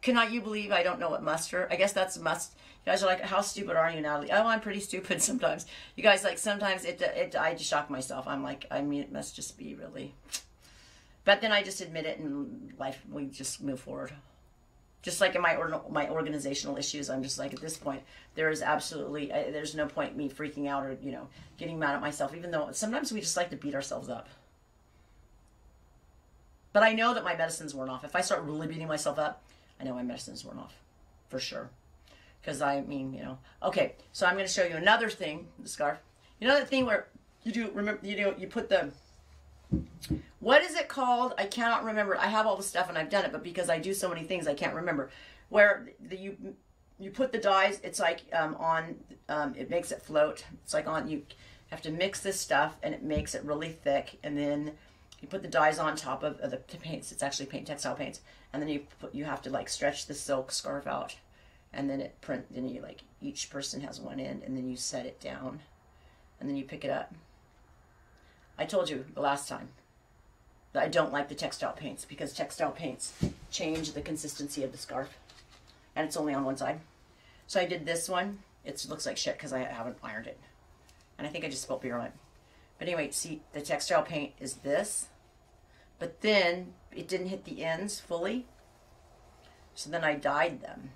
Cannot you believe I don't know what muster? I guess that's must. You guys are like, how stupid are you, Natalie? Oh, I'm pretty stupid sometimes. You guys, like, sometimes I just shock myself. I'm like, I mean, it must just be really. But then I just admit it, and life, we just move forward. Just like in my organizational issues, I'm just like, at this point, there is absolutely, there's no point me freaking out or, you know, getting mad at myself, even though sometimes we just like to beat ourselves up. But I know that my medicines weren't off. If I start really beating myself up, I know my medicines weren't off, for sure. Because I mean, you know. Okay, so I'm going to show you another thing, the scarf. You know that thing where you do, remember, you put the, what is it called? I cannot remember. I have all the stuff and I've done it, but because I do so many things, I can't remember. Where you put the dyes, it's like it makes it float. It's like you have to mix this stuff and it makes it really thick, and then you put the dyes on top of the paints. It's actually textile paints, and then you have to like stretch the silk scarf out, and then then you like each person has one end, and then you set it down, and then you pick it up. I told you the last time that I don't like the textile paints because textile paints change the consistency of the scarf, and it's only on one side. So I did this one. It looks like shit because I haven't ironed it, and I think I just spilled beer on it. But anyway, see, the textile paint is this, but then it didn't hit the ends fully, so then I dyed them.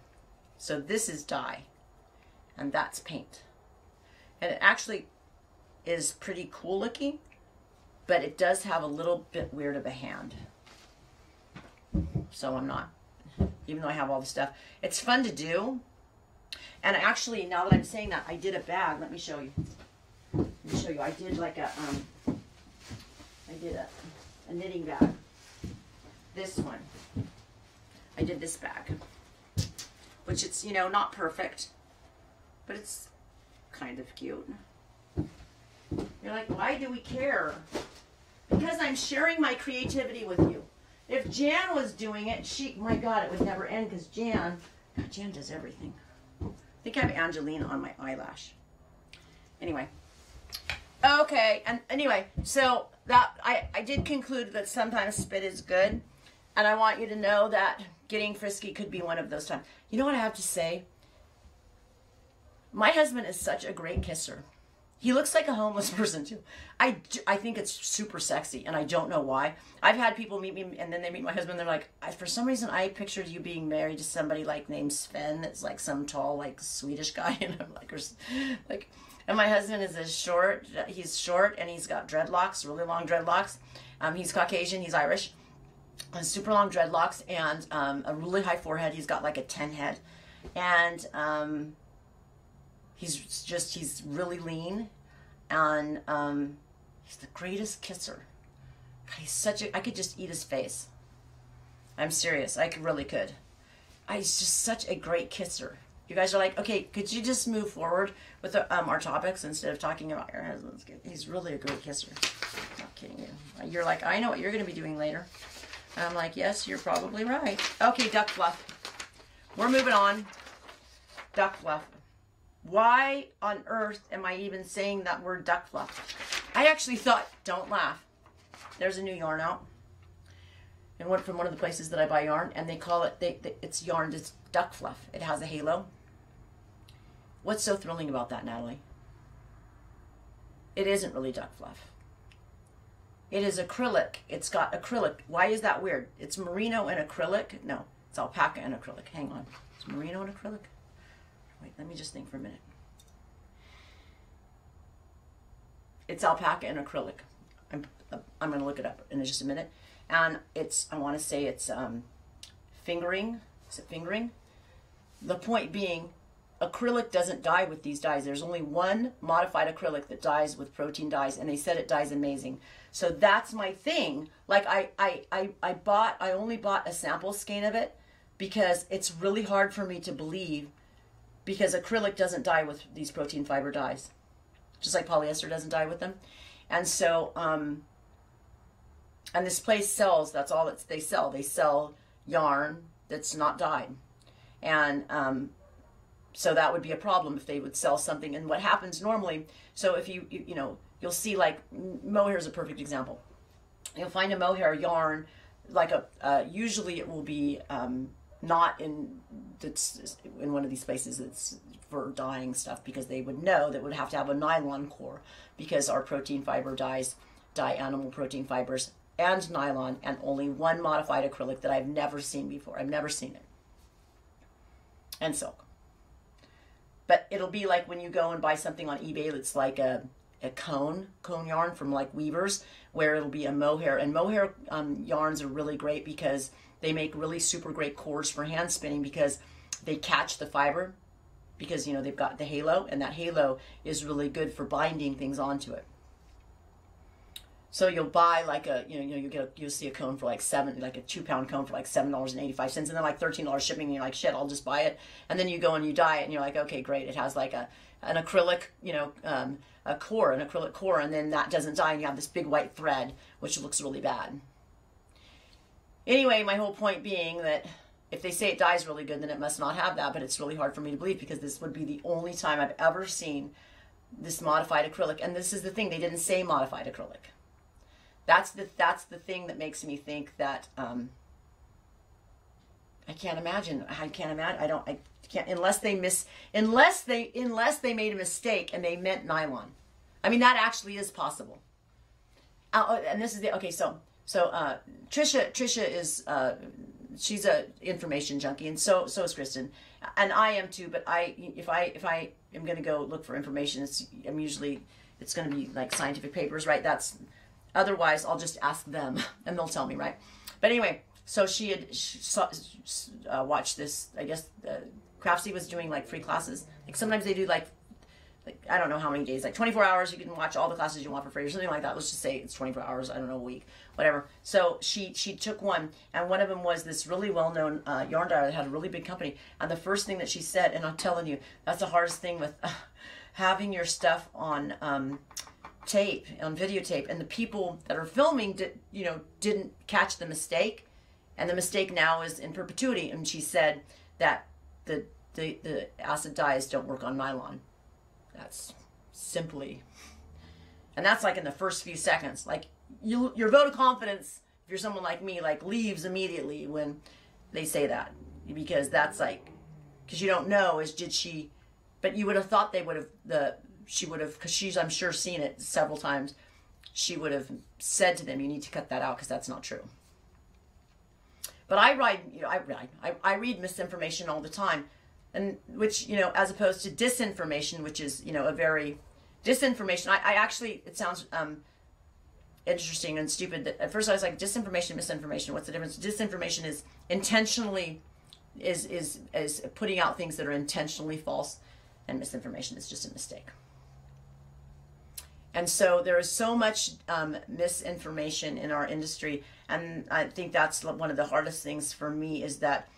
So this is dye, and that's paint. And it actually is pretty cool looking, but it does have a little bit weird of a hand. So I'm not, even though I have all the stuff. It's fun to do. And actually, now that I'm saying that, I did a bag. Let me show you. Let me show you. I did like a knitting bag. This one. I did this bag, which it's, you know, not perfect, but it's kind of cute. You're like, why do we care? Because I'm sharing my creativity with you. If Jan was doing it, my God, it would never end because Jan does everything. I think I have Angelina on my eyelash. Anyway. Okay, and anyway, so that I did conclude that sometimes spit is good, and I want you to know that getting frisky could be one of those times. You know what I have to say? My husband is such a great kisser. He looks like a homeless person too. I think it's super sexy, and I don't know why. I've had people meet me, and then they meet my husband, and they're like, for some reason I pictured you being married to somebody like named Sven, that's like some tall like Swedish guy, and I'm like, and my husband is he's short, and he's got dreadlocks, really long dreadlocks. He's Caucasian, he's Irish, and super long dreadlocks, and a really high forehead. He's got like a 10 head, and he's really lean, and he's the greatest kisser. God, he's I could just eat his face. I'm serious, I really could. He's just such a great kisser. You guys are like, okay, could you just move forward with our topics instead of talking about your husband's kid? He's really a great kisser. I'm not kidding you. You're like, I know what you're going to be doing later. And I'm like, yes, you're probably right. Okay, duck fluff. We're moving on. Duck fluff. Why on earth am I even saying that word duck fluff? I actually thought, don't laugh. There's a new yarn out. And from one of the places that I buy yarn, and they call it, it's yarn, it's duck fluff. It has a halo. What's so thrilling about that, Natalie? It isn't really duck fluff. It is acrylic. It's got acrylic. Why is that weird? It's merino and acrylic. No, it's alpaca and acrylic. Hang on. It's merino and acrylic. Wait, let me just think for a minute. It's alpaca and acrylic. I'm going to look it up in just a minute. And I want to say it's fingering. Is it fingering? The point being, acrylic doesn't dye with these dyes. There's only one modified acrylic that dyes with protein dyes, and they said it dyes amazing. So that's my thing. Like I only bought a sample skein of it because it's really hard for me to believe, because acrylic doesn't dye with these protein fiber dyes, just like polyester doesn't dye with them. And so and this place sells, that's all that they sell. They sell yarn that's not dyed. And so that would be a problem if they would sell something. And what happens normally, so if you'll see, like mohair is a perfect example. You'll find a mohair yarn, like usually it will be not in one of these places that's for dyeing stuff, because they would know that would have to have a nylon core, because our protein fiber dyes dye animal protein fibers and nylon, and only one modified acrylic that I've never seen before. I've never seen it. And silk. But it'll be like when you go and buy something on eBay that's like a cone yarn from like weavers, where it'll be a mohair. And mohair yarns are really great because they make really super great cores for hand spinning, because they catch the fiber, because they've got the halo, and that halo is really good for binding things onto it. So you'll buy like you'll see a cone for like like a 2-pound cone for like $7.85, and then like $13 shipping, and you're like, shit, I'll just buy it. And then you go and you dye it, and you're like, okay, great, it has like an acrylic, an acrylic core, and then that doesn't dye, and you have this big white thread, which looks really bad. Anyway, my whole point being that if they say it dyes really good, then it must not have that, but it's really hard for me to believe, because this would be the only time I've ever seen this modified acrylic. And this is the thing, they didn't say modified acrylic. That's the thing that makes me think that I can't imagine. I can't unless they made a mistake and they meant nylon. I mean, that actually is possible. And this is the, okay, so Trisha is she's a information junkie, and so is Kristen, and I am too. But if I am going to go look for information, it's going to be like scientific papers, right? Otherwise I'll just ask them and they'll tell me, right? But anyway, so she watched this. I guess Craftsy was doing like free classes. Like sometimes they do like I don't know how many days, like 24 hours, you can watch all the classes you want for free or something like that. Let's just say it's 24 hours, I don't know, a week, whatever. So she took one, and one of them was this really well-known yarn dyer that had a really big company. And the first thing that she said, and I'm telling you, that's the hardest thing with having your stuff on tape, on videotape, and the people that are filming didn't catch the mistake, and the mistake now is in perpetuity. And she said that the acid dyes don't work on nylon. That's simply, and that's like in the first few seconds. Like your vote of confidence, if you're someone like me, like leaves immediately when they say that, because that's like, because you don't know did she, but you would have thought they would have she would have, because she's, I'm sure, seen it several times. She would have said to them, you need to cut that out because that's not true. But I read misinformation all the time. And which, as opposed to disinformation, which is, a very disinformation. I actually, it sounds interesting and stupid. That at first I was like, disinformation, misinformation. What's the difference? Disinformation is intentionally, is putting out things that are intentionally false, and misinformation is just a mistake. And so there is so much misinformation in our industry, and I think that's one of the hardest things for me is that.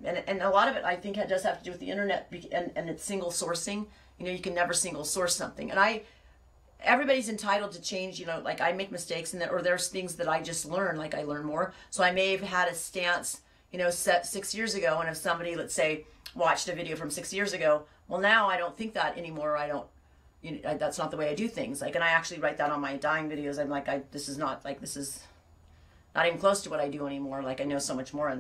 And a lot of it, I think, does have to do with the internet and it's single sourcing. You can never single source something. And everybody's entitled to change, like I make mistakes, or there's things that I just learn, like I learn more. So I may have had a stance, set 6 years ago, and if somebody, let's say, watched a video from 6 years ago, well, now I don't think that anymore. I don't, that's not the way I do things. Like, and I actually write that on my dyeing videos. I'm like, this is not even close to what I do anymore. Like, I know so much more,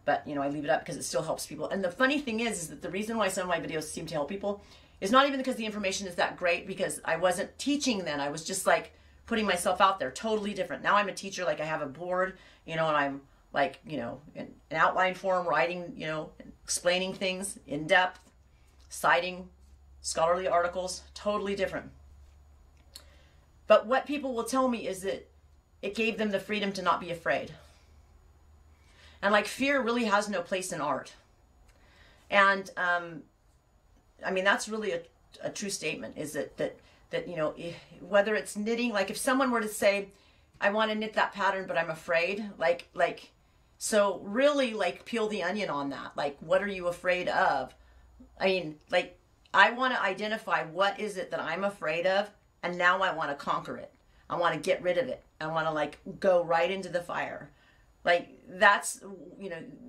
but I leave it up because it still helps people. And the funny thing is that the reason why some of my videos seem to help people is not even because the information is that great, because I wasn't teaching then. I was just like putting myself out there, totally different. Now I'm a teacher, like I have a board, and I'm like, in an outline form, writing, explaining things in depth, citing scholarly articles, totally different. But what people will tell me is that it gave them the freedom to not be afraid. And like, fear really has no place in art. And I mean, that's really a true statement, is that whether it's knitting, like if someone were to say, I want to knit that pattern, but I'm afraid, so really, like, peel the onion on that. Like, what are you afraid of? I mean, like, I want to identify what is it that I'm afraid of, and now I want to conquer it. I want to get rid of it. I want to, like, go right into the fire. Like, that's,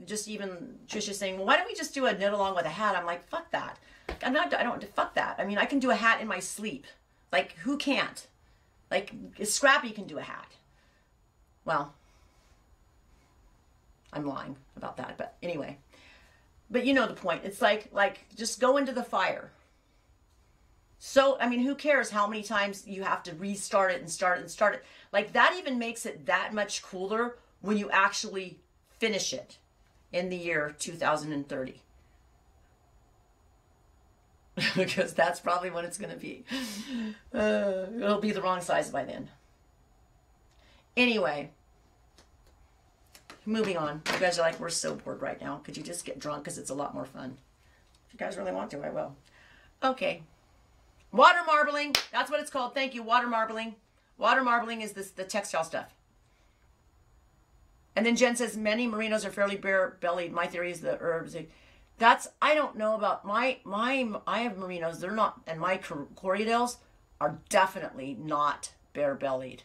just even Trisha saying, well, why don't we just do a knit along with a hat? I'm like, fuck that. Fuck that. I mean, I can do a hat in my sleep. Like, who can't? Like, Scrappy can do a hat. Well, I'm lying about that, but anyway. But you know the point. It's like, just go into the fire. So, I mean, who cares how many times you have to restart it and start it and start it? Like, that even makes it that much cooler when you actually finish it in the year 2030. Because that's probably when it's going to be. It'll be the wrong size by then. Anyway, moving on. You guys are like, we're so bored right now. Could you just get drunk? Because it's a lot more fun. If you guys really want to, I will. Okay. Water marbling. That's what it's called. Thank you. Water marbling. Water marbling is the textile stuff. And then Jen says, many merinos are fairly bare-bellied. My theory is the herbs. That's, I don't know about I have merinos. They're not, and my Corriedales are definitely not bare-bellied.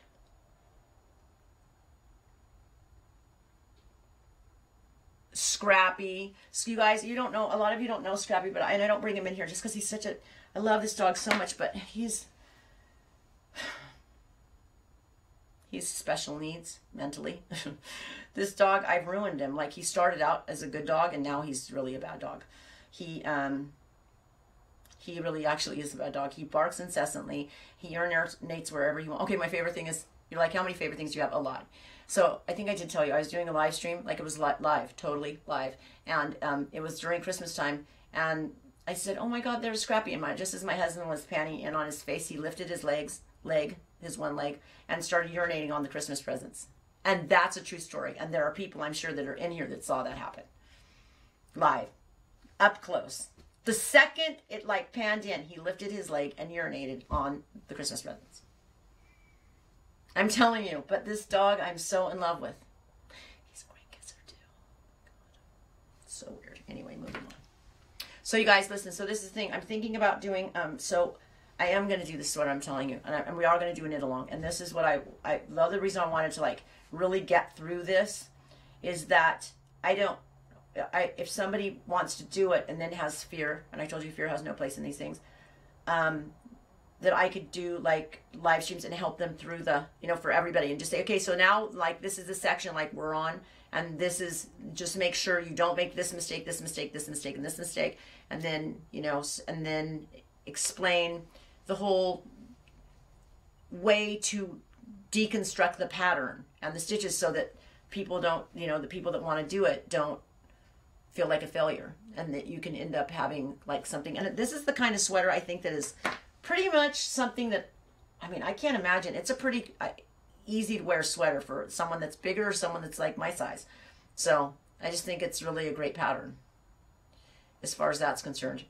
Scrappy. So you guys, you don't know, a lot of you don't know Scrappy, but I don't bring him in here just because he's such a, I love this dog so much, but he's special needs mentally. This dog, I've ruined him. Like, he started out as a good dog and now he's really a bad dog. He really actually is a bad dog. He barks incessantly. He urinates wherever he wants. Okay, my favorite thing is, you're like, how many favorite things do you have? A lot. So I think I did tell you, I was doing a live stream, like it was live, totally live. And it was during Christmas time. And I said, oh my God, there's Scrappy. And just as my husband was panning in on his face, he lifted his his one leg, and started urinating on the Christmas presents. And that's a true story. And there are people, I'm sure, that are in here that saw that happen. Live. Up close. The second it like panned in, he lifted his leg and urinated on the Christmas presents. I'm telling you, but this dog I'm so in love with. He's a great kisser too. God. So weird. Anyway, moving on. So you guys, listen, so this is the thing. I'm thinking about doing, so I am going to do this is what I'm telling you. And we are going to do a knit along. And this is what the other reason I wanted to like really get through this is that if somebody wants to do it and then has fear, and I told you fear has no place in these things, that I could do like live streams and help them through the, for everybody, and just say, okay, so now like this is the section like we're on, and this is, just make sure you don't make this mistake, this mistake, this mistake, and this mistake, and then, and then explain the whole way to deconstruct the pattern and the stitches so that people don't, the people that want to do it don't feel like a failure, and that you can end up having like something. And this is the kind of sweater I think that is pretty much something that, I mean, I can't imagine. It's a pretty easy to wear sweater for someone that's bigger or someone that's like my size. So I just think it's really a great pattern as far as that's concerned.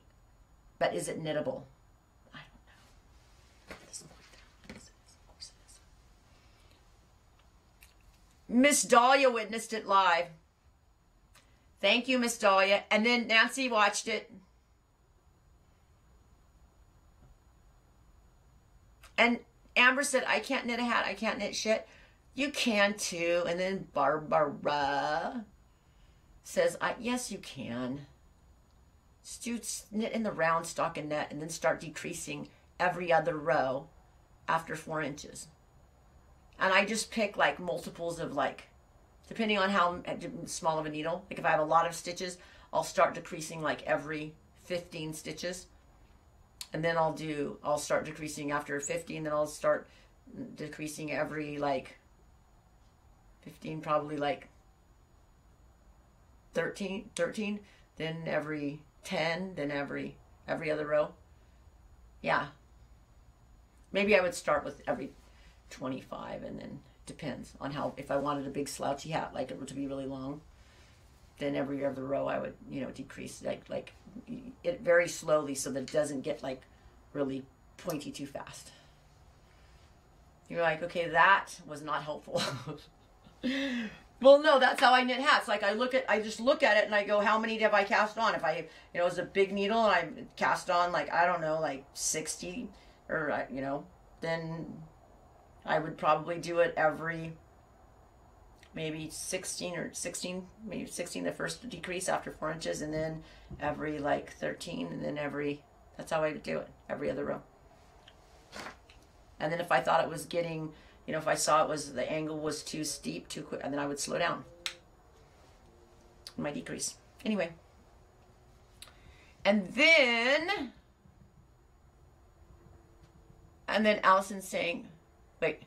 But is it knittable? I don't know. It doesn't look like that. Of course it is. Miss Dahlia witnessed it live. Thank you, Miss Dahlia. And then Nancy watched it. And Amber said, I can't knit a hat. I can't knit shit. You can too. And then Barbara says, yes, you can. Just knit in the round stockinette and then start decreasing every other row after 4 inches. And I just pick like multiples of like, depending on how small of a needle. Like if I have a lot of stitches, I'll start decreasing like every 15 stitches. And then I'll start decreasing after 15, then I'll start decreasing every like 15, probably like 13, then every 10, then every other row. Yeah. Maybe I would start with every 25, and then depends on how, if I wanted a big slouchy hat, like it to be really long, then every other row I would, decrease like it very slowly so that it doesn't get like really pointy too fast. You're like, okay, that was not helpful. Well, no, that's how I knit hats. Like I just look at it and I go, how many have I cast on? If I, it was a big needle and I cast on like, I don't know, like 60 or, then I would probably do it every maybe 16, maybe 16 the first decrease after 4 inches, and then every like 13, and then that's how I would do it, every other row. And then if I thought it was getting, if I saw the angle was too steep, too quick, and then I would slow down my decrease. Anyway. And then Allison's saying, wait,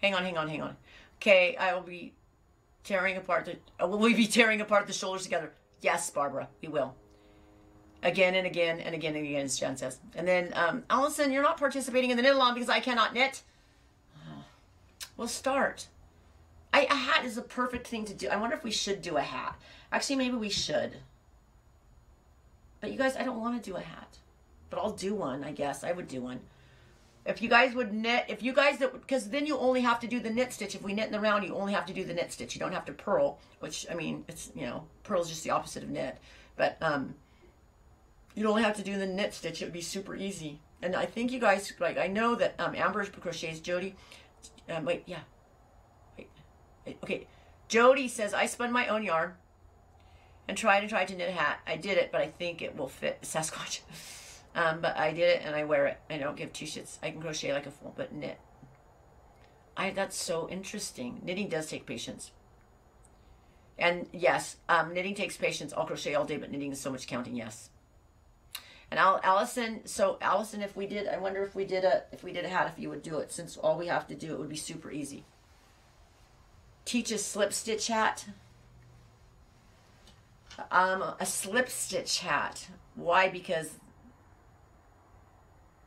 hang on. Okay, will we be tearing apart the shoulders together? Yes, Barbara, we will. Again and again and again and again, as Jen says. And then, Allison, you're not participating in the knit along because I cannot knit. We'll start. A hat is a perfect thing to do. I wonder if we should do a hat. Actually, maybe we should. But you guys, I don't want to do a hat. But I'll do one, I guess. I would do one. If you guys would knit, if you guys, because then you only have to do the knit stitch. If we knit in the round, you only have to do the knit stitch. You don't have to purl, which, I mean, it's, you know, purl is just the opposite of knit. But you'd only have to do the knit stitch. It would be super easy. And I think you guys, like, I know that Amber crochets, Jody. Wait, yeah. Wait, okay. Jody says, I spun my own yarn and tried to knit a hat. I did it, but I think it will fit Sasquatch. But I did it and I wear it. I don't give two shits. I can crochet like a fool, but knit. That's so interesting. Knitting does take patience. And yes, knitting takes patience. I'll crochet all day, but knitting is so much counting, yes. And Allison, so Allison, if we did, I wonder if we did a hat, if you would do it, since all we have to do, it would be super easy. Teach a slip stitch hat. A slip stitch hat. Why? Because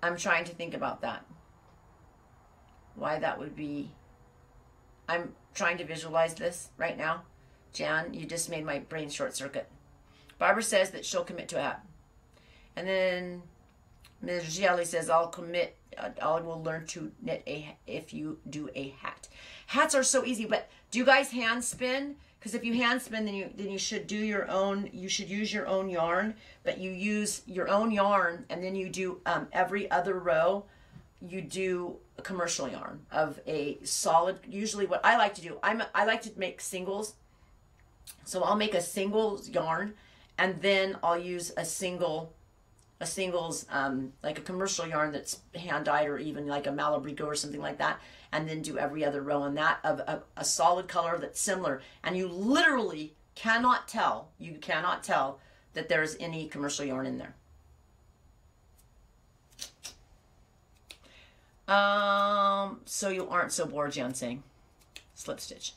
I'm trying to think about that. Why that would be. I'm trying to visualize this right now. Jan, you just made my brain short circuit. Barbara says that she'll commit to a hat. And then Ms. Jelly says, I will learn to knit if you do a hat. Hats are so easy, but do you guys hand spin? Because if you hand spin, then you should do your own, you should use your own yarn, but you use your own yarn, and then you do every other row, you do a commercial yarn of a solid, usually what I like to do, I like to make singles. So I'll make a singles yarn, and then I'll use a singles, like a commercial yarn that's hand dyed, or even like a Malabrigo or something like that, and then do every other row on that of a solid color that's similar. And you literally cannot tell, that there's any commercial yarn in there. So you aren't so bored, Jan saying. Slip stitch.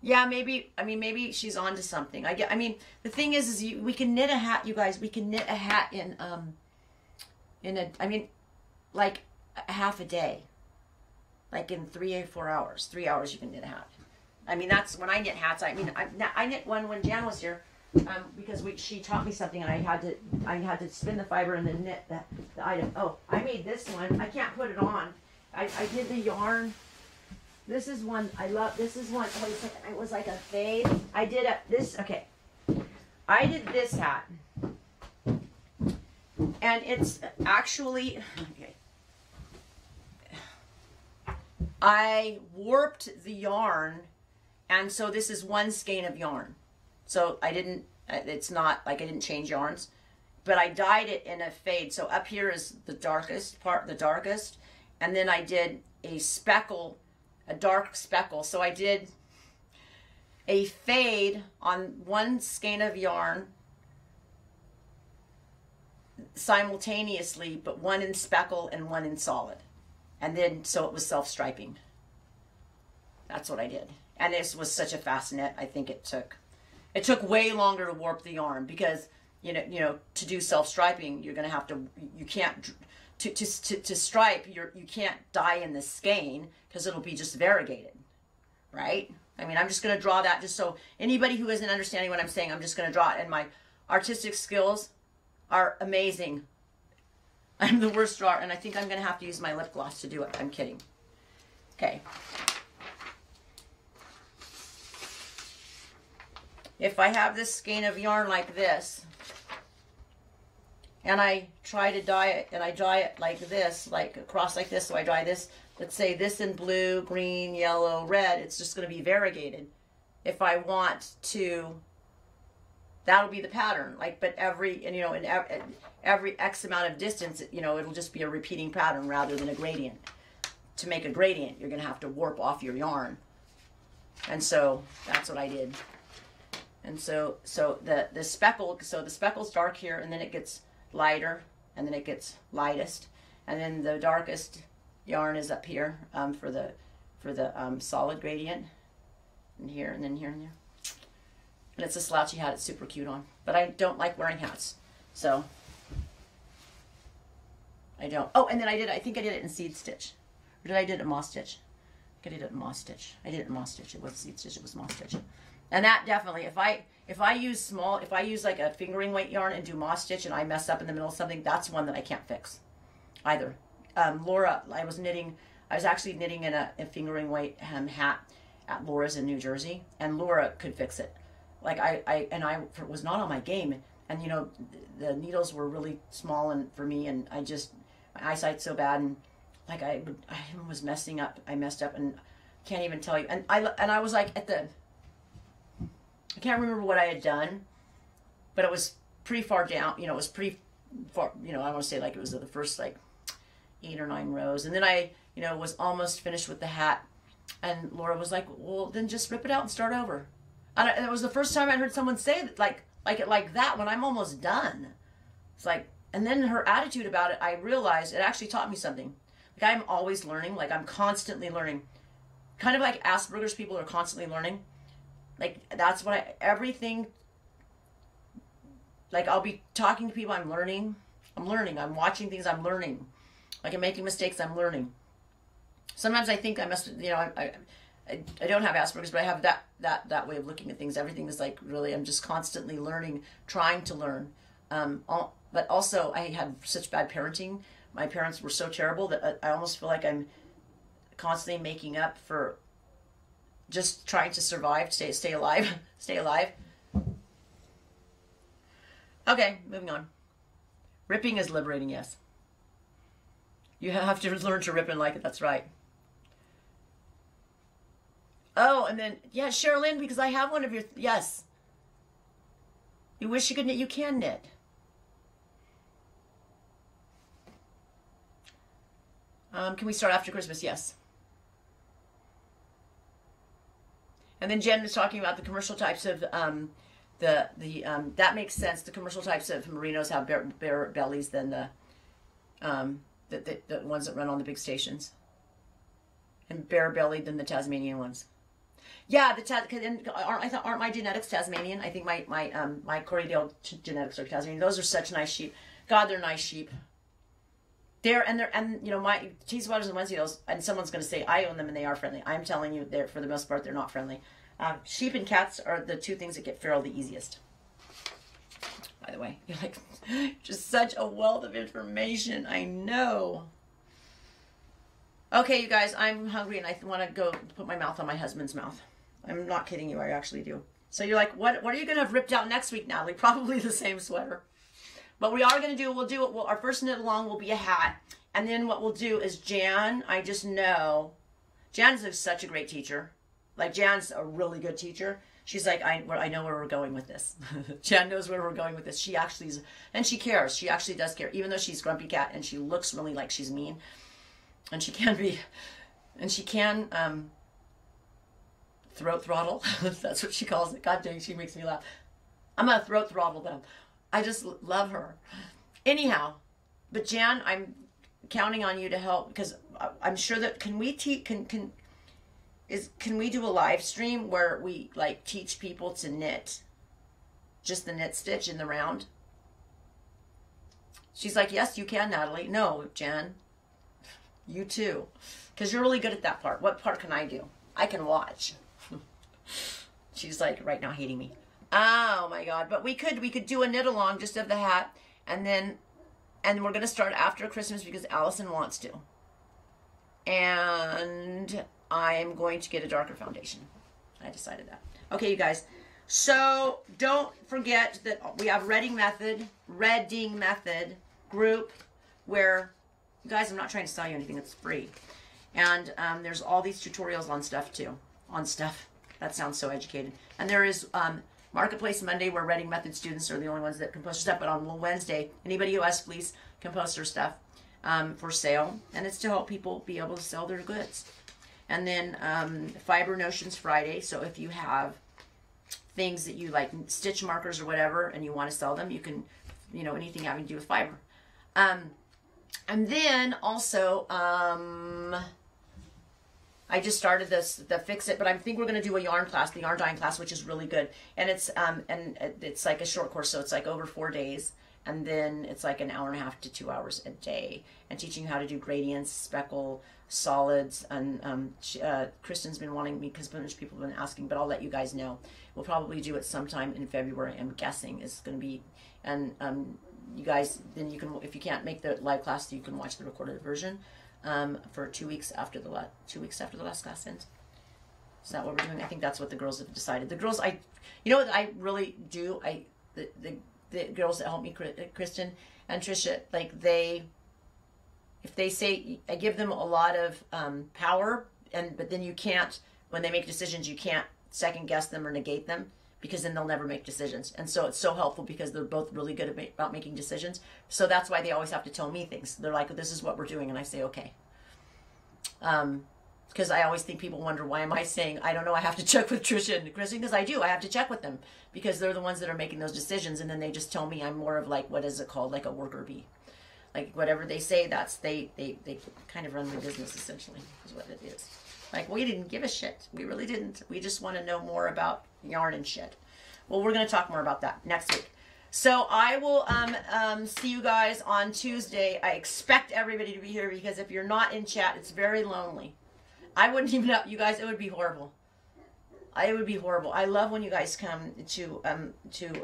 Yeah, maybe, I mean, maybe she's on to something. I mean, the thing is we can knit a hat, you guys. We can knit a hat in I mean, like half a day. Like in 3 or 4 hours. 3 hours you can knit a hat. I mean, that's when I knit hats. I mean, I knit one when Jan was here, because she taught me something, and I had to spin the fiber and then knit the item. Oh, I made this one. I can't put it on. I did the yarn. This is one I love. This is one. Wait a second. It was like a fade. I did this. Okay. I did this hat, and it's actually okay. I warped the yarn, and so this is one skein of yarn. So I didn't. It's not like I didn't change yarns, but I dyed it in a fade. So up here is the darkest part, and then I did a speckle. A dark speckle. So I did a fade on one skein of yarn simultaneously, but one in speckle and one in solid. And then, so it was self-striping. That's what I did. And this was such a fast knit. I think it took way longer to warp the yarn, because, you know, to do self-striping, you're going to have to, you can't, to stripe, you can't dye in the skein, because it'll be just variegated, right? I mean, I'm just going to draw that just so anybody who isn't understanding what I'm saying, I'm just going to draw it. And my artistic skills are amazing. I'm the worst drawer, and I think I'm going to have to use my lip gloss to do it. I'm kidding. Okay. If I have this skein of yarn like this, and I try to dye it, and I dye it like this, like across like this, so I dye this, let's say this in blue, green, yellow, red, it's just going to be variegated. If I want to, that'll be the pattern. Like, but every, and you know, in every X amount of distance, you know, it'll just be a repeating pattern rather than a gradient. To make a gradient, you're going to have to warp off your yarn. And so that's what I did. And so the speckle, so the speckle's dark here, and then it gets lighter, and then it gets lightest, and then the darkest yarn is up here for the solid gradient, and here, and then here, and there. And it's a slouchy hat. It's super cute on, but I don't like wearing hats, so I don't. Oh, and then I think I did it in seed stitch, or did I did it in moss stitch? I think I did it in moss stitch. I did it in moss stitch. It was seed stitch. It was moss stitch. And that definitely, if I use like a fingering weight yarn and do moss stitch and I mess up in the middle of something, that's one that I can't fix either. Laura, I was actually knitting in a fingering weight hat at Laura's in New Jersey, and Laura could fix it. Like I was not on my game, and you know, the needles were really small and for me, and my eyesight's so bad, and like I was messing up. I messed up and can't even tell you. And I was like I can't remember what I had done, but it was pretty far down. You know, it was pretty far. You know, I want to say like it was the first like 8 or 9 rows, and then I, you know, was almost finished with the hat, and Laura was like, "Well, then just rip it out and start over." And it was the first time I heard someone say that, like it like that when I'm almost done. It's like, and then her attitude about it, I realized it actually taught me something. Like I'm always learning. Like I'm constantly learning. Kind of like Asperger's people are constantly learning. Like that's what everything. Like I'll be talking to people, I'm learning. I'm watching things, I'm learning. Like I'm making mistakes, I'm learning. Sometimes I think I must, you know, I don't have Asperger's, but I have that way of looking at things. Everything is like really, I'm just constantly learning, trying to learn. But also I had such bad parenting. My parents were so terrible that I almost feel like I'm constantly making up for just trying to survive, stay alive, stay alive. Okay, moving on. Ripping is liberating, yes. You have to learn to rip and like it, that's right. Oh, and then, yeah, Sherilyn, because I have one of your, yes. You wish you could knit, you can knit. Can we start after Christmas? Yes. And then Jen was talking about the commercial types of, that makes sense. The commercial types of merinos have bare bellies than the ones that run on the big stations. And bare bellied than the Tasmanian ones. Yeah, aren't my genetics Tasmanian? I think my Corriedale genetics are Tasmanian. Those are such nice sheep. God, they're nice sheep. And you know, my cheese waters and Wednesdays, and someone's going to say I own them and they are friendly. I'm telling you, for the most part, they're not friendly. Sheep and cats are the 2 things that get feral the easiest. By the way, you're like, just such a wealth of information. I know. Okay, you guys, I'm hungry and I want to go put my mouth on my husband's mouth. I'm not kidding you. I actually do. So you're like, what are you going to have ripped out next week, Natalie? Probably the same sweater. But we are going to do, our first knit along will be a hat. And then what we'll do is Jan, I just know, Jan's such a great teacher. Like Jan's a really good teacher. She's like, I know where we're going with this. Jan knows where we're going with this. She actually is, and she cares. She actually does care. Even though she's grumpy cat and she looks really like she's mean. And she can be, and she can throat throttle. That's what she calls it. God dang, she makes me laugh. I'm going to throat throttle them. I just love her. Anyhow, but Jan, I'm counting on you to help because I'm sure that can we do a live stream where we like teach people to knit just the knit stitch in the round? She's like, yes, you can, Natalie. No, Jan, you too, because you're really good at that part. What part can I do? I can watch. She's like right now hating me. Oh my God. But we could do a knit along just of the hat, and we're going to start after Christmas because Allison wants to. And I am going to get a darker foundation. I decided that. Okay, you guys. So don't forget that we have Reading Method group where, guys, I'm not trying to sell you anything. It's free. And there's all these tutorials on stuff too. On stuff. That sounds so educated. And there is Marketplace Monday where Reading Method students are the only ones that can post their stuff. But on Wednesday, anybody who has fleece can post their stuff for sale. And it's to help people be able to sell their goods. And then Fiber Notions Friday. So if you have things that you like, stitch markers or whatever, and you want to sell them, you can, you know, anything having to do with fiber. And then also, I just started the Fix It, but I think we're going to do a yarn class, the yarn dyeing class, which is really good. And it's like a short course, so it's like over 4 days. And then it's like an hour and a half to 2 hours a day, and teaching you how to do gradients, speckle, solids. And Kristen's been wanting me, because a bunch of people have been asking, but I'll let you guys know. We'll probably do it sometime in February. I'm guessing it's going to be, and you guys, then you can, if you can't make the live class, you can watch the recorded version for 2 weeks after the last class ends. Is that what we're doing? I think that's what the girls have decided. The girls, you know what I really do? The girls that help me, Kristen and Trisha, like if they say, I give them a lot of power, but then you can't, when they make decisions, you can't second guess them or negate them, because then they'll never make decisions. And so it's so helpful, because they're both really good about making decisions. So that's why they always have to tell me things. They're like, this is what we're doing. And I say, okay. Because I always think people wonder, why am I saying, I don't know, I have to check with Trisha and Kristen? Because I do. I have to check with them, because they're the ones that are making those decisions. And then they just tell me I'm more of like, what is it called? Like a worker bee. Like whatever they say, that's, they kind of run the business, essentially, is what it is. Like, we didn't give a shit. We really didn't. We just want to know more about yarn and shit. Well, we're going to talk more about that next week. So I will see you guys on Tuesday. I expect everybody to be here, because if you're not in chat, it's very lonely. I wouldn't even know, you guys, it would be horrible. It would be horrible. I love when you guys come to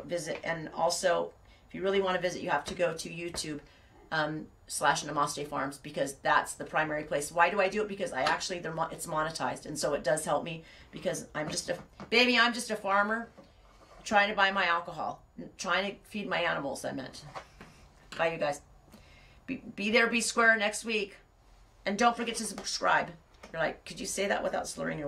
visit. And also, if you really want to visit, you have to go to YouTube /Namaste Farms, because that's the primary place. Why do I do it? Because I actually, it's monetized. And so it does help me, because I'm just a farmer trying to buy my alcohol, trying to feed my animals, I meant. Bye, you guys. Be there, be square next week. And don't forget to subscribe. You're like, could you say that without slurring your